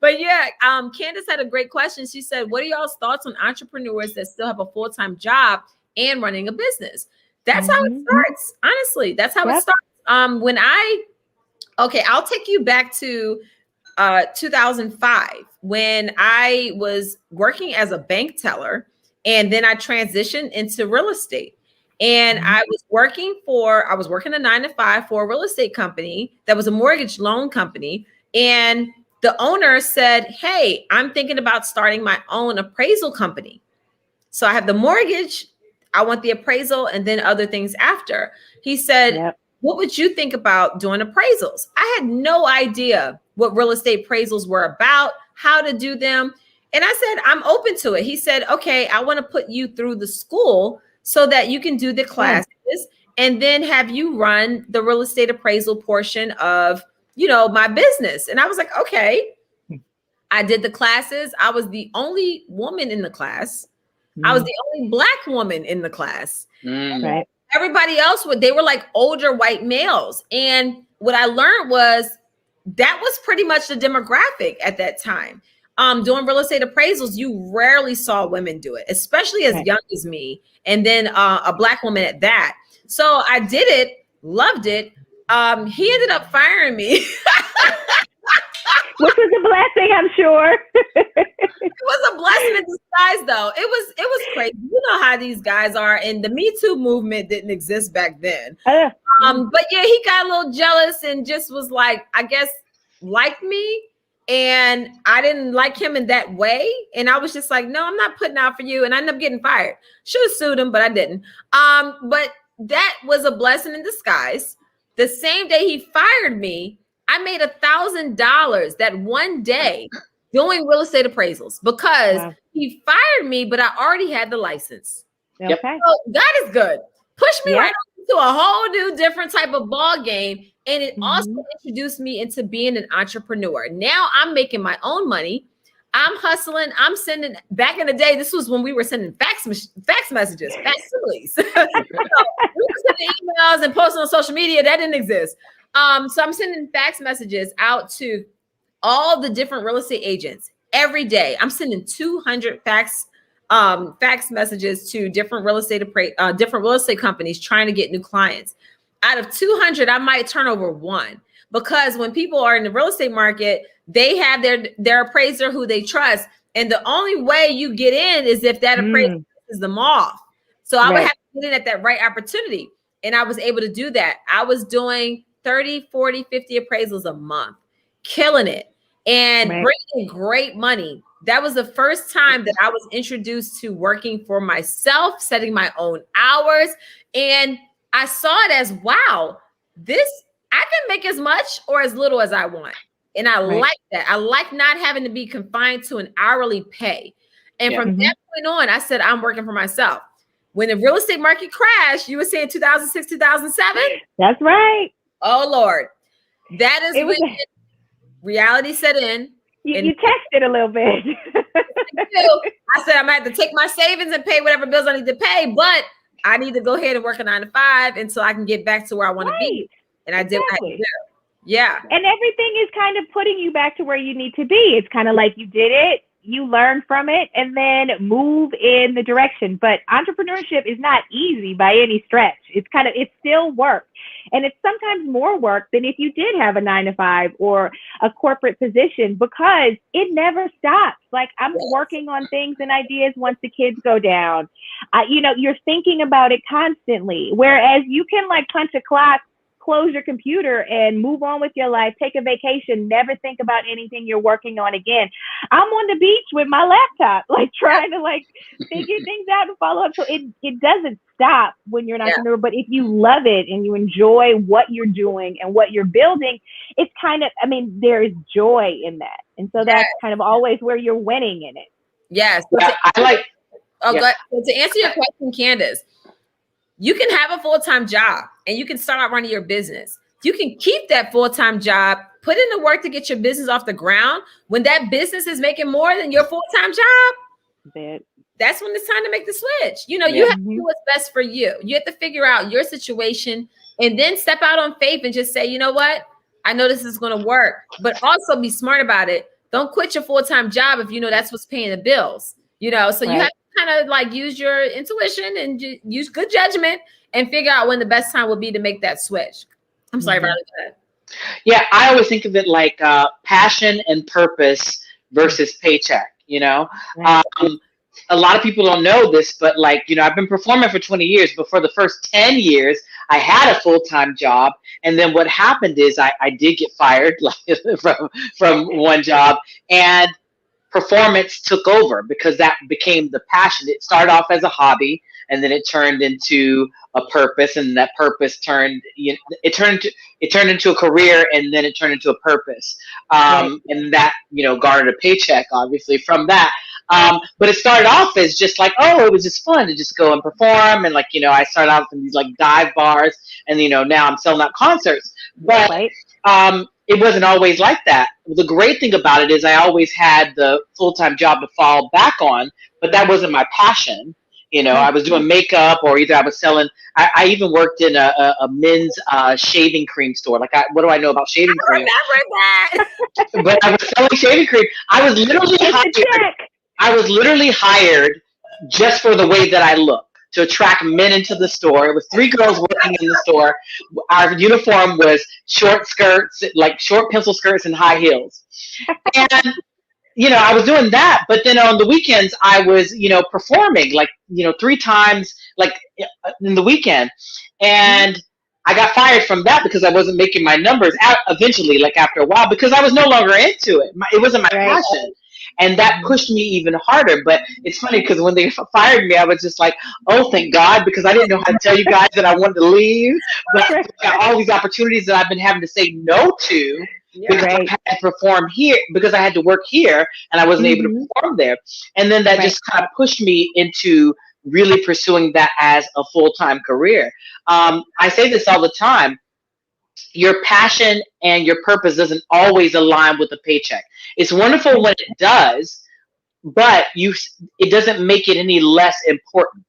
But Candace had a great question. She said, what are y'all's thoughts on entrepreneurs that still have a full-time job and running a business? That's how it starts. Honestly, that's how it starts. I'll take you back to 2005 when I was working as a bank teller, and then I transitioned into real estate. And I was working a 9 to 5 for a real estate company that was a mortgage loan company. And the owner said, hey, I'm thinking about starting my own appraisal company. So I have the mortgage, I want the appraisal, and then other things after. He said, what would you think about doing appraisals? I had no idea what real estate appraisals were about, how to do them. And I said, I'm open to it. He said, okay, I want to put you through the school so that you can do the classes and then have you run the real estate appraisal portion of, my business. And I was like, okay. I did the classes. I was the only woman in the class. I was the only Black woman in the class. Right. Everybody else they were like older white males. And what I learned was that was pretty much the demographic at that time. Doing real estate appraisals, you rarely saw women do it, especially as young as me. And then a Black woman at that. So I did it, loved it. He ended up firing me. Which was a blessing, I'm sure. It was a blessing in disguise, though. It was crazy. You know how these guys are, and the Me Too movement didn't exist back then. But yeah, he got a little jealous and just was like, I guess, like me. And I didn't like him in that way. And I was just like, no, I'm not putting out for you. And I ended up getting fired. Should have sued him, but I didn't. But that was a blessing in disguise. The same day he fired me, I made $1,000 that one day doing real estate appraisals because he fired me, but I already had the license. Okay. So God is good. Push me right into a whole new different type of ball game. And it also introduced me into being an entrepreneur. Now I'm making my own money. I'm hustling. I'm sending, back in the day, this was when we were sending fax messages, facsimiles. So we were sending emails and posting on social media. That didn't exist. So I'm sending fax messages out to all the different real estate agents every day. I'm sending 200 fax messages to different real estate companies trying to get new clients. Out of 200, I might turn over one, because when people are in the real estate market, they have their appraiser who they trust. And the only way you get in is if that appraiser pisses them off. So I would have to get in at that right opportunity. And I was able to do that. I was doing 30, 40, 50 appraisals a month, killing it and bringing great money. That was the first time that I was introduced to working for myself, setting my own hours. And I saw it as, wow, I can make as much or as little as I want. And I like that. I like not having to be confined to an hourly pay. And from that point on, I said, I'm working for myself. When the real estate market crashed, you were saying 2006, 2007? That's right. Oh, Lord. That is when reality set in. You texted a little bit. I said, I'm going to have to take my savings and pay whatever bills I need to pay, but I need to go ahead and work a 9 to 5 until I can get back to where I want to be. And I did what I had to do. Yeah. And everything is kind of putting you back to where you need to be. It's kind of like you did it, you learn from it, and then move in the direction. But entrepreneurship is not easy by any stretch. It's still work. And it's sometimes more work than if you did have a 9 to 5 or a corporate position, because it never stops. Like, I'm working on things and ideas once the kids go down. You're thinking about it constantly. Whereas you can punch a clock, close your computer and move on with your life, take a vacation, never think about anything you're working on again. I'm on the beach with my laptop, trying to figure things out and follow up. So it doesn't stop when you're an entrepreneur, but if you love it and you enjoy what you're doing and what you're building, it's there is joy in that. And so that's kind of always where you're winning in it. Yes. To answer your question, Candace, you can have a full-time job and you can start out running your business. You can keep that full-time job, put in the work to get your business off the ground. When that business is making more than your full-time job, that's when it's time to make the switch. You have to do what's best for you. You have to figure out your situation and then step out on faith and just say, you know what? I know this is going to work, but also be smart about it. Don't quit your full-time job if you know that's what's paying the bills, you have to kind of use your intuition and use good judgment and figure out when the best time will be to make that switch. I'm sorry, Riley. Yeah, I always think of it like passion and purpose versus paycheck. A lot of people don't know this, but I've been performing for 20 years, but for the first 10 years, I had a full-time job. And then what happened is I did get fired from one job, and performance took over because that became the passion. It started off as a hobby, and then it turned into a purpose, and that purpose turned into a career, and then it turned into a purpose. And that, garnered a paycheck, obviously, from that. But it started off as just like, it was just fun to just go and perform. And I started out in these like dive bars, and, now I'm selling out concerts. But it wasn't always like that. The great thing about it is I always had the full-time job to fall back on, but that wasn't my passion. I was doing makeup, or either I was selling. I even worked in a men's shaving cream store. Like, what do I know about shaving cream? But I was selling shaving cream. I was literally hired just for the way that I look, to attract men into the store. It was 3 girls working in the store. Our uniform was short skirts, like short pencil skirts and high heels. And I was doing that, but then on the weekends I was, performing 3 times, like in the weekend. And I got fired from that because I wasn't making my numbers out eventually, like after a while, because I was no longer into it. It wasn't my passion. And that pushed me even harder. But it's funny because when they fired me, I was just like, oh, thank God, because I didn't know how to tell you guys that I wanted to leave. But I got all these opportunities that I've been having to say no to. Because I had to perform here, because I had to work here, and I wasn't able to perform there. And then that just kind of pushed me into really pursuing that as a full-time career. I say this all the time. Your passion and your purpose doesn't always align with the paycheck. It's wonderful when it does, but it doesn't make it any less important,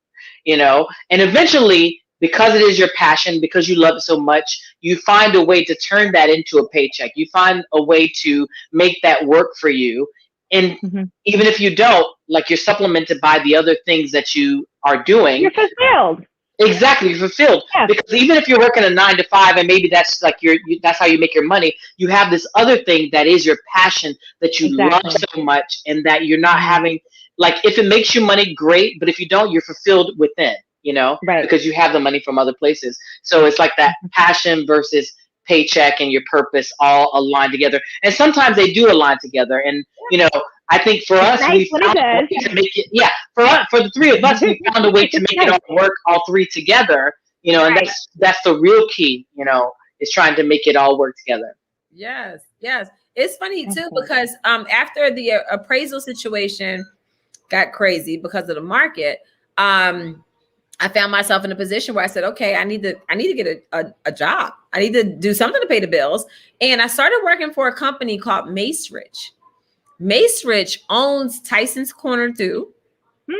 And eventually, because it is your passion, because you love it so much, you find a way to turn that into a paycheck. You find a way to make that work for you. And even if you don't, like, you're supplemented by the other things that you are doing. You're fulfilled. Exactly, you're fulfilled. Yeah. Because even if you're working a 9 to 5, and maybe that's like that's how you make your money, you have this other thing that is your passion that you love so much, and that you're not having, like, if it makes you money, great, but if you don't, you're fulfilled within, because you have the money from other places. So it's like that passion versus paycheck and your purpose all align together. And sometimes they do align together. And, I think for us, we found a way to make it, for the 3 of us, we found a way to make it all work, all 3 together, and that's the real key, is trying to make it all work together. Yes. It's funny too, because after the appraisal situation got crazy because of the market, I found myself in a position where I said, okay, I need to get a job. I need to do something to pay the bills. And I started working for a company called Mace Rich. Mace Rich owns Tyson's Corner 2.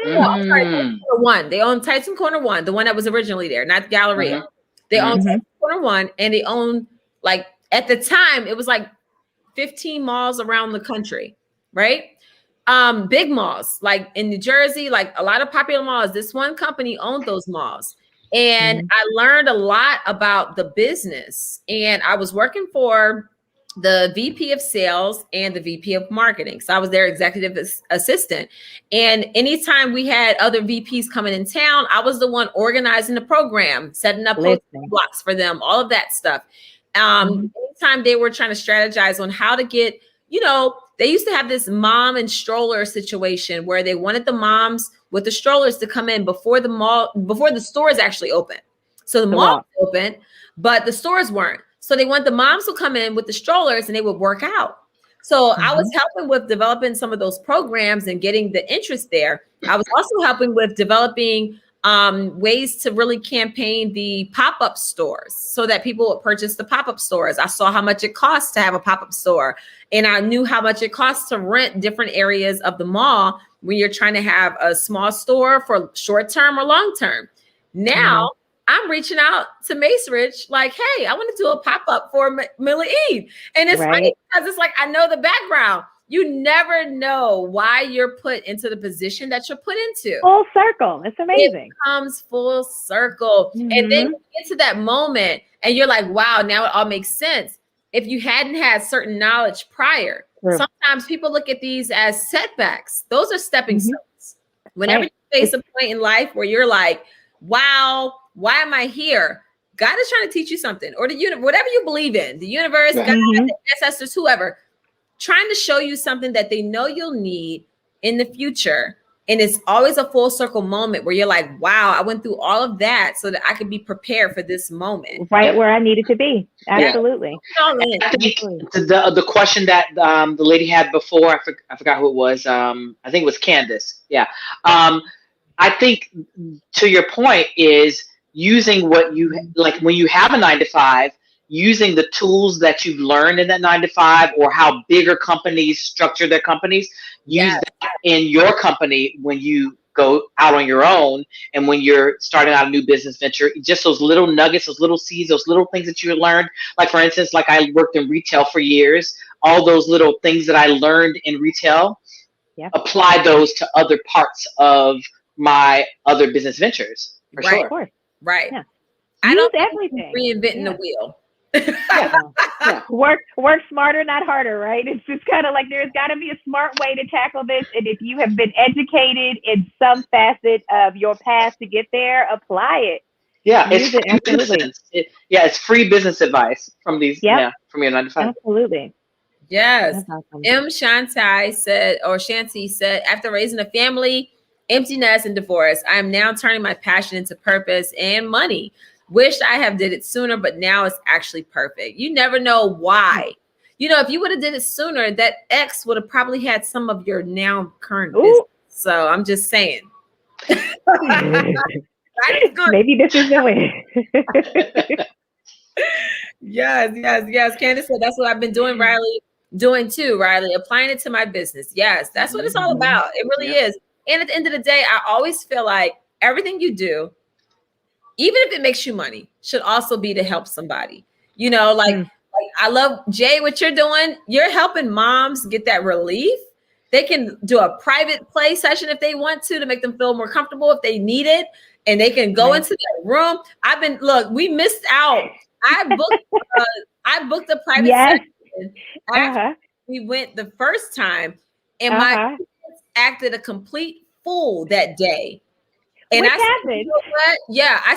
I'm sorry, Corner 1. They own Tyson Corner 1, the one that was originally there, not Galleria. They own Tyson Corner 1, and they own, like, at the time, it was like 15 malls around the country, right? Big malls, like in New Jersey, like a lot of popular malls. This one company owned those malls. And I learned a lot about the business. And I was working for the VP of sales and the VP of marketing. So I was their executive assistant. And anytime we had other VPs coming in town, I was the one organizing the program, setting up blocks for them, all of that stuff. Anytime they were trying to strategize on how to get, they used to have this mom and stroller situation where they wanted the moms with the strollers to come in before the stores actually open. So the mall was open, but the stores weren't. So they want the moms to come in with the strollers, and they would work out. So I was helping with developing some of those programs and getting the interest there. I was also helping with developing ways to really campaign the pop-up stores so that people would purchase the pop-up stores. I saw how much it costs to have a pop-up store, and I knew how much it costs to rent different areas of the mall when you're trying to have a small store for short-term or long-term. Now I'm reaching out to Mace Rich like, hey, I want to do a pop-up for Miller Eve. And it's funny because it's like, I know the background. You never know why you're put into the position that you're put into. Full circle. It's amazing. It comes full circle. And then you get to that moment and you're like, wow, now it all makes sense. If you hadn't had certain knowledge prior, sometimes people look at these as setbacks. Those are stepping stones. Whenever you face a point in life where you're like, wow, why am I here? God is trying to teach you something, or whatever you believe in, the universe, God, the ancestors, whoever, trying to show you something that they know you'll need in the future. And it's always a full circle moment where you're like, wow, I went through all of that so that I could be prepared for this moment. Right where I needed to be. Absolutely. Yeah. I think the question that the lady had before, I forgot who it was. I think it was Candace. Yeah. I think to your point is using what you like when you have a 9-to-5, using the tools that you've learned in that 9-to-5 or how bigger companies structure their companies, use that in your company when you go out on your own and when you're starting out a new business venture. Just those little nuggets, those little seeds, those little things that you learned. Like for instance, like I worked in retail for years, all those little things that I learned in retail, apply those to other parts of my other business ventures. For sure. Right. Yeah. I don't everything. Reinventing the wheel. Work smarter, not harder, right? It's just kind of like there's got to be a smart way to tackle this. And if you have been educated in some facet of your path to get there, apply it. Yeah, it's free business advice from these. From your 9-to-5. Absolutely. Yes. Awesome. Shanti said, after raising a family, empty nest, and divorce, I am now turning my passion into purpose and money. Wished I have did it sooner, but now it's actually perfect. You never know why. You know, if you would have did it sooner, that ex would have probably had some of your now current business. So I'm just saying. Maybe this is the way. Yes. Candace said that's what I've been doing, Riley. Doing too, Riley. Applying it to my business. Yes, that's what it's all about. It really is. And at the end of the day, I always feel like everything you do, even if it makes you money, should also be to help somebody. You know, like I love, Jay, what you're doing. You're helping moms get that relief. They can do a private play session if they want to make them feel more comfortable if they need it. And they can go into that room. We missed out. I booked a private session after we went the first time. And my kids acted a complete fool that day. And I said, you know what? Yeah, I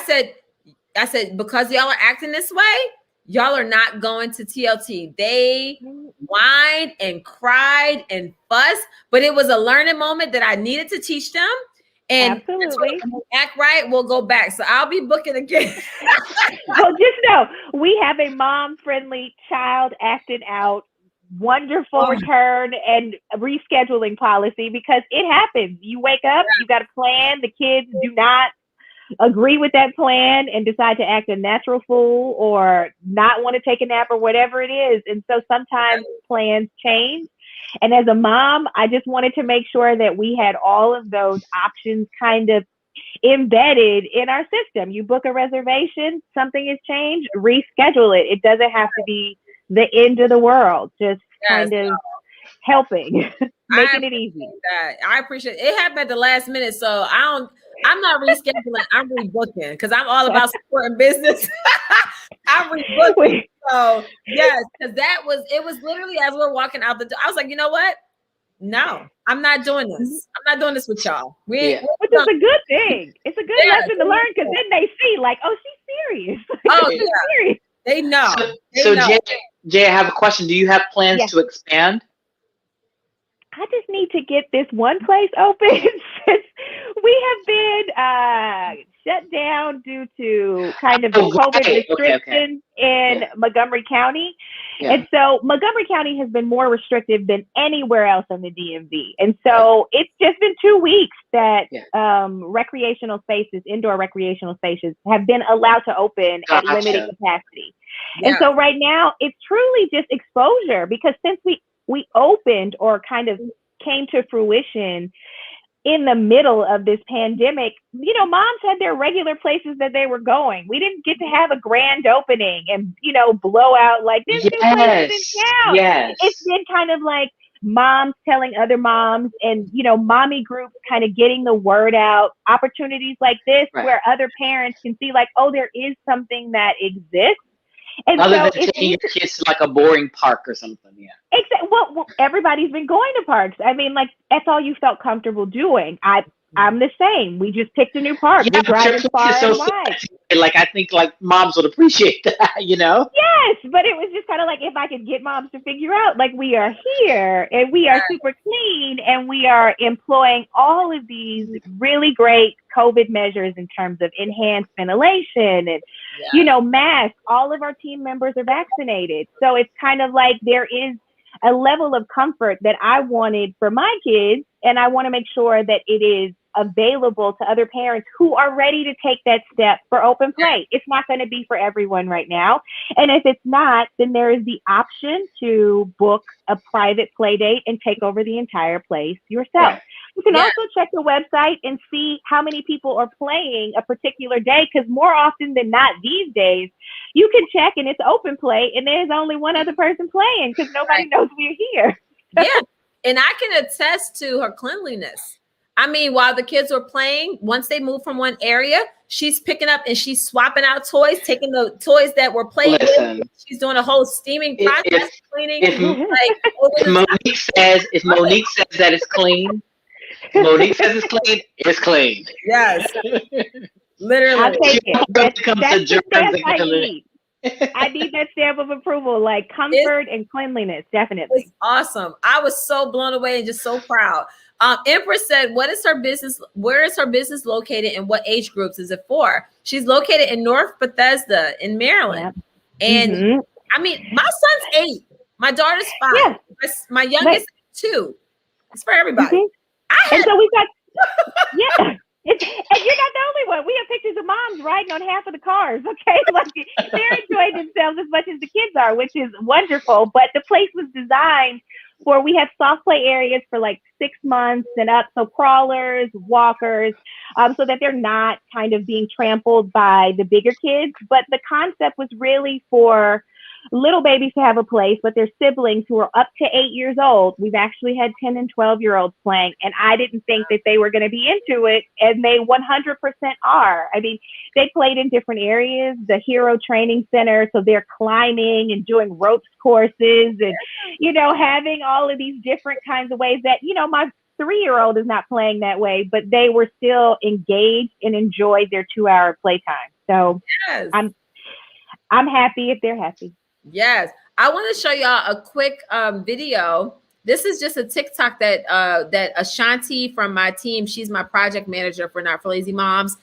said, because y'all are acting this way, y'all are not going to TLT. They whined and cried and fussed, but it was a learning moment that I needed to teach them. And absolutely, act right, we'll go back. So I'll be booking again. Well, just know we have a mom-friendly child acting out wonderful return and rescheduling policy, because it happens. You wake up, you got a plan, the kids do not agree with that plan and decide to act a natural fool or not want to take a nap or whatever it is. And so sometimes plans change. And as a mom, I just wanted to make sure that we had all of those options kind of embedded in our system. You book a reservation, something has changed, reschedule it. It doesn't have to be the end of the world, just kind of helping, making it easy. I appreciate it. It happened at the last minute, so I'm not rescheduling, I'm rebooking, because I'm all about supporting business. I'm rebooking. So yes, because it was literally as we're walking out the door, I was like, you know what? No, I'm not doing this. I'm not doing this with y'all. Which is a good thing. It's a good lesson to learn, because then they see like, oh, she's serious. She's serious. They know. So Jay, I have a question. Do you have plans to expand? I just need to get this one place open since we have been shut down due to kind of COVID restrictions in Montgomery County. Yeah. And so Montgomery County has been more restrictive than anywhere else in the DMV. And so it's just been 2 weeks that recreational spaces, indoor recreational spaces, have been allowed to open at limited capacity. Yeah. And so right now it's truly just exposure, because since we opened or kind of came to fruition in the middle of this pandemic, you know, moms had their regular places that they were going. We didn't get to have a grand opening and, you know, blow out like this new place in town. Yes. It's been kind of like moms telling other moms and, you know, mommy groups kind of getting the word out, opportunities like this where other parents can see like, oh, there is something that exists. And other than taking your kids to like a boring park or something, Exactly. Well, everybody's been going to parks. I mean, like that's all you felt comfortable doing. I'm the same. We just picked a new park. We're driving far and wide. Like, I think like moms would appreciate that, you know? Yes, but it was just kind of like if I could get moms to figure out, like, we are here and we are super clean and we are employing all of these really great COVID measures in terms of enhanced ventilation and, you know, masks. All of our team members are vaccinated. So it's kind of like there is a level of comfort that I wanted for my kids, and I want to make sure that it is available to other parents who are ready to take that step for open play. It's not going to be for everyone right now. And if it's not, then there is the option to book a private play date and take over the entire place yourself. You can also check the website and see how many people are playing a particular day, because more often than not these days, you can check and it's open play and there's only one other person playing because nobody knows we're here. Yeah. And I can attest to her cleanliness. I mean, while the kids were playing, once they moved from one area, she's picking up and she's swapping out toys, taking the toys that were played with. She's doing a whole steaming process, cleaning. If Monique says that it's clean, Monique says it's clean, it's clean. Yes. Literally. I'll take it. That's the stamp I need. I I need that stamp of approval, like comfort and cleanliness, definitely. It's awesome. I was so blown away and just so proud. Empress said, where is her business located and what age groups is it for? She's located in North Bethesda in Maryland. Yep. And I mean, my son's 8. My daughter's 5. Yeah. My youngest is 2. It's for everybody. And so we got, and you're not the only one. We have pictures of moms riding on half of the cars. Okay. Like, they're enjoying themselves as much as the kids are, which is wonderful. But the place was designed where we have soft play areas for like 6 months and up. So crawlers, walkers, so that they're not kind of being trampled by the bigger kids. But the concept was really for little babies to have a place, but their siblings who are up to 8 years old. We've actually had 10 and 12-year-olds playing, and I didn't think that they were going to be into it, and they 100% are. I mean, they played in different areas, the Hero Training Center, so they're climbing and doing ropes courses and, you know, having all of these different kinds of ways that, you know, my 3-year-old is not playing that way, but they were still engaged and enjoyed their 2-hour playtime. So I'm happy if they're happy. Yes. I want to show y'all a quick video. This is just a TikTok that Ashanti from my team, she's my project manager for Not for Lazy Moms.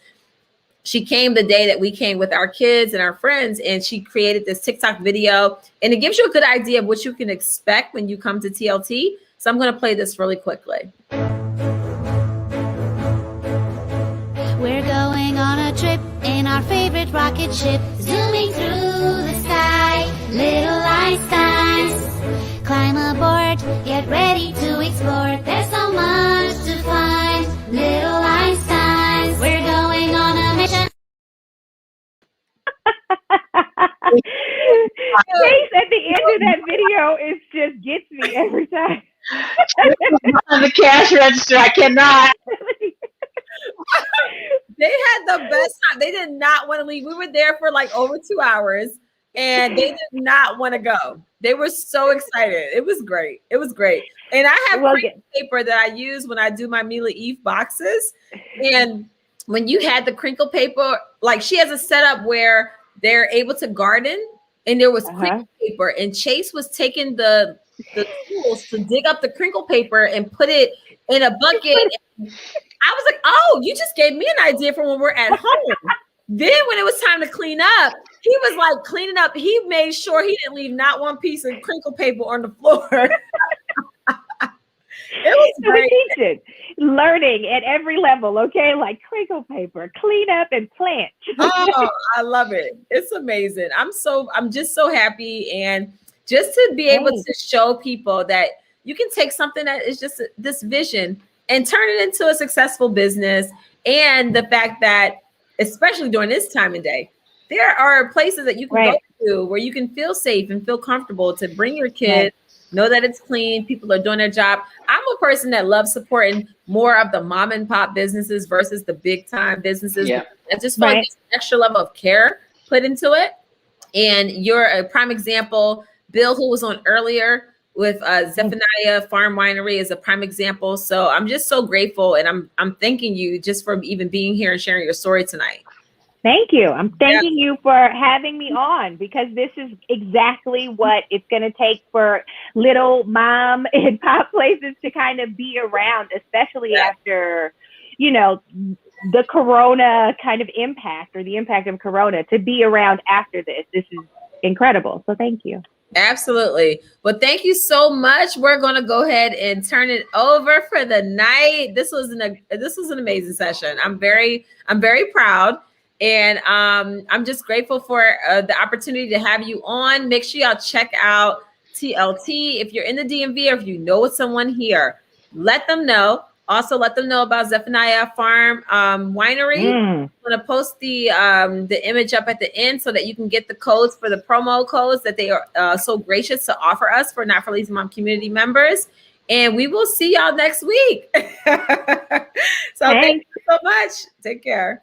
She came the day that we came with our kids and our friends, and she created this TikTok video, and it gives you a good idea of what you can expect when you come to TLT. So I'm going to play this really quickly. We're going on a trip in our favorite rocket ship, zooming through the sky, little Einsteins. Climb aboard, get ready to explore. There's so much to find, little Einsteins. We're going on a mission. Chase at the end of that video just gets me every time. The cash register, I cannot. They had the best time. They did not want to leave. We were there for like over 2 hours, and they did not want to go. They were so excited. It was great. It was great. And I have crinkle paper that I use when I do my Mila Eve boxes. And when you had the crinkle paper, like, she has a setup where they're able to garden, and there was crinkle paper, and Chase was taking the tools to dig up the crinkle paper and put it in a bucket. I was like, oh, you just gave me an idea for when we're at home. Then when it was time to clean up, he was like cleaning up. He made sure he didn't leave not one piece of crinkle paper on the floor. It was great. Learning at every level, okay? Like crinkle paper, clean up, and plant. Oh, I love it. It's amazing. I'm just so happy, and just to be able to show people that you can take something that is just this vision and turn it into a successful business. And the fact that, especially during this time of day, there are places that you can go to where you can feel safe and feel comfortable to bring your kids, know that it's clean, people are doing their job. I'm a person that loves supporting more of the mom and pop businesses versus the big time businesses. I just feel like there's an extra level of care put into it. And you're a prime example. Bill, who was on earlier with Zephaniah Farm Winery, is a prime example. So I'm just so grateful, and I'm thanking you just for even being here and sharing your story tonight. Thank you. I'm thanking you for having me on, because this is exactly what it's going to take for little mom and pop places to kind of be around, especially after, the Corona kind of impact, or the impact of Corona, to be around after this. This is incredible. So thank you. Absolutely. Well, thank you so much. We're going to go ahead and turn it over for the night. This was an amazing session. I'm very proud. And I'm just grateful for the opportunity to have you on. Make sure y'all check out TLT. If you're in the DMV, or if you know someone here, let them know. Also, let them know about Zephaniah Farm Winery. I'm going to post the image up at the end so that you can get the codes for the promo codes that they are so gracious to offer us for Not for Lazy Mom community members. And we will see y'all next week. So thank you so much. Take care.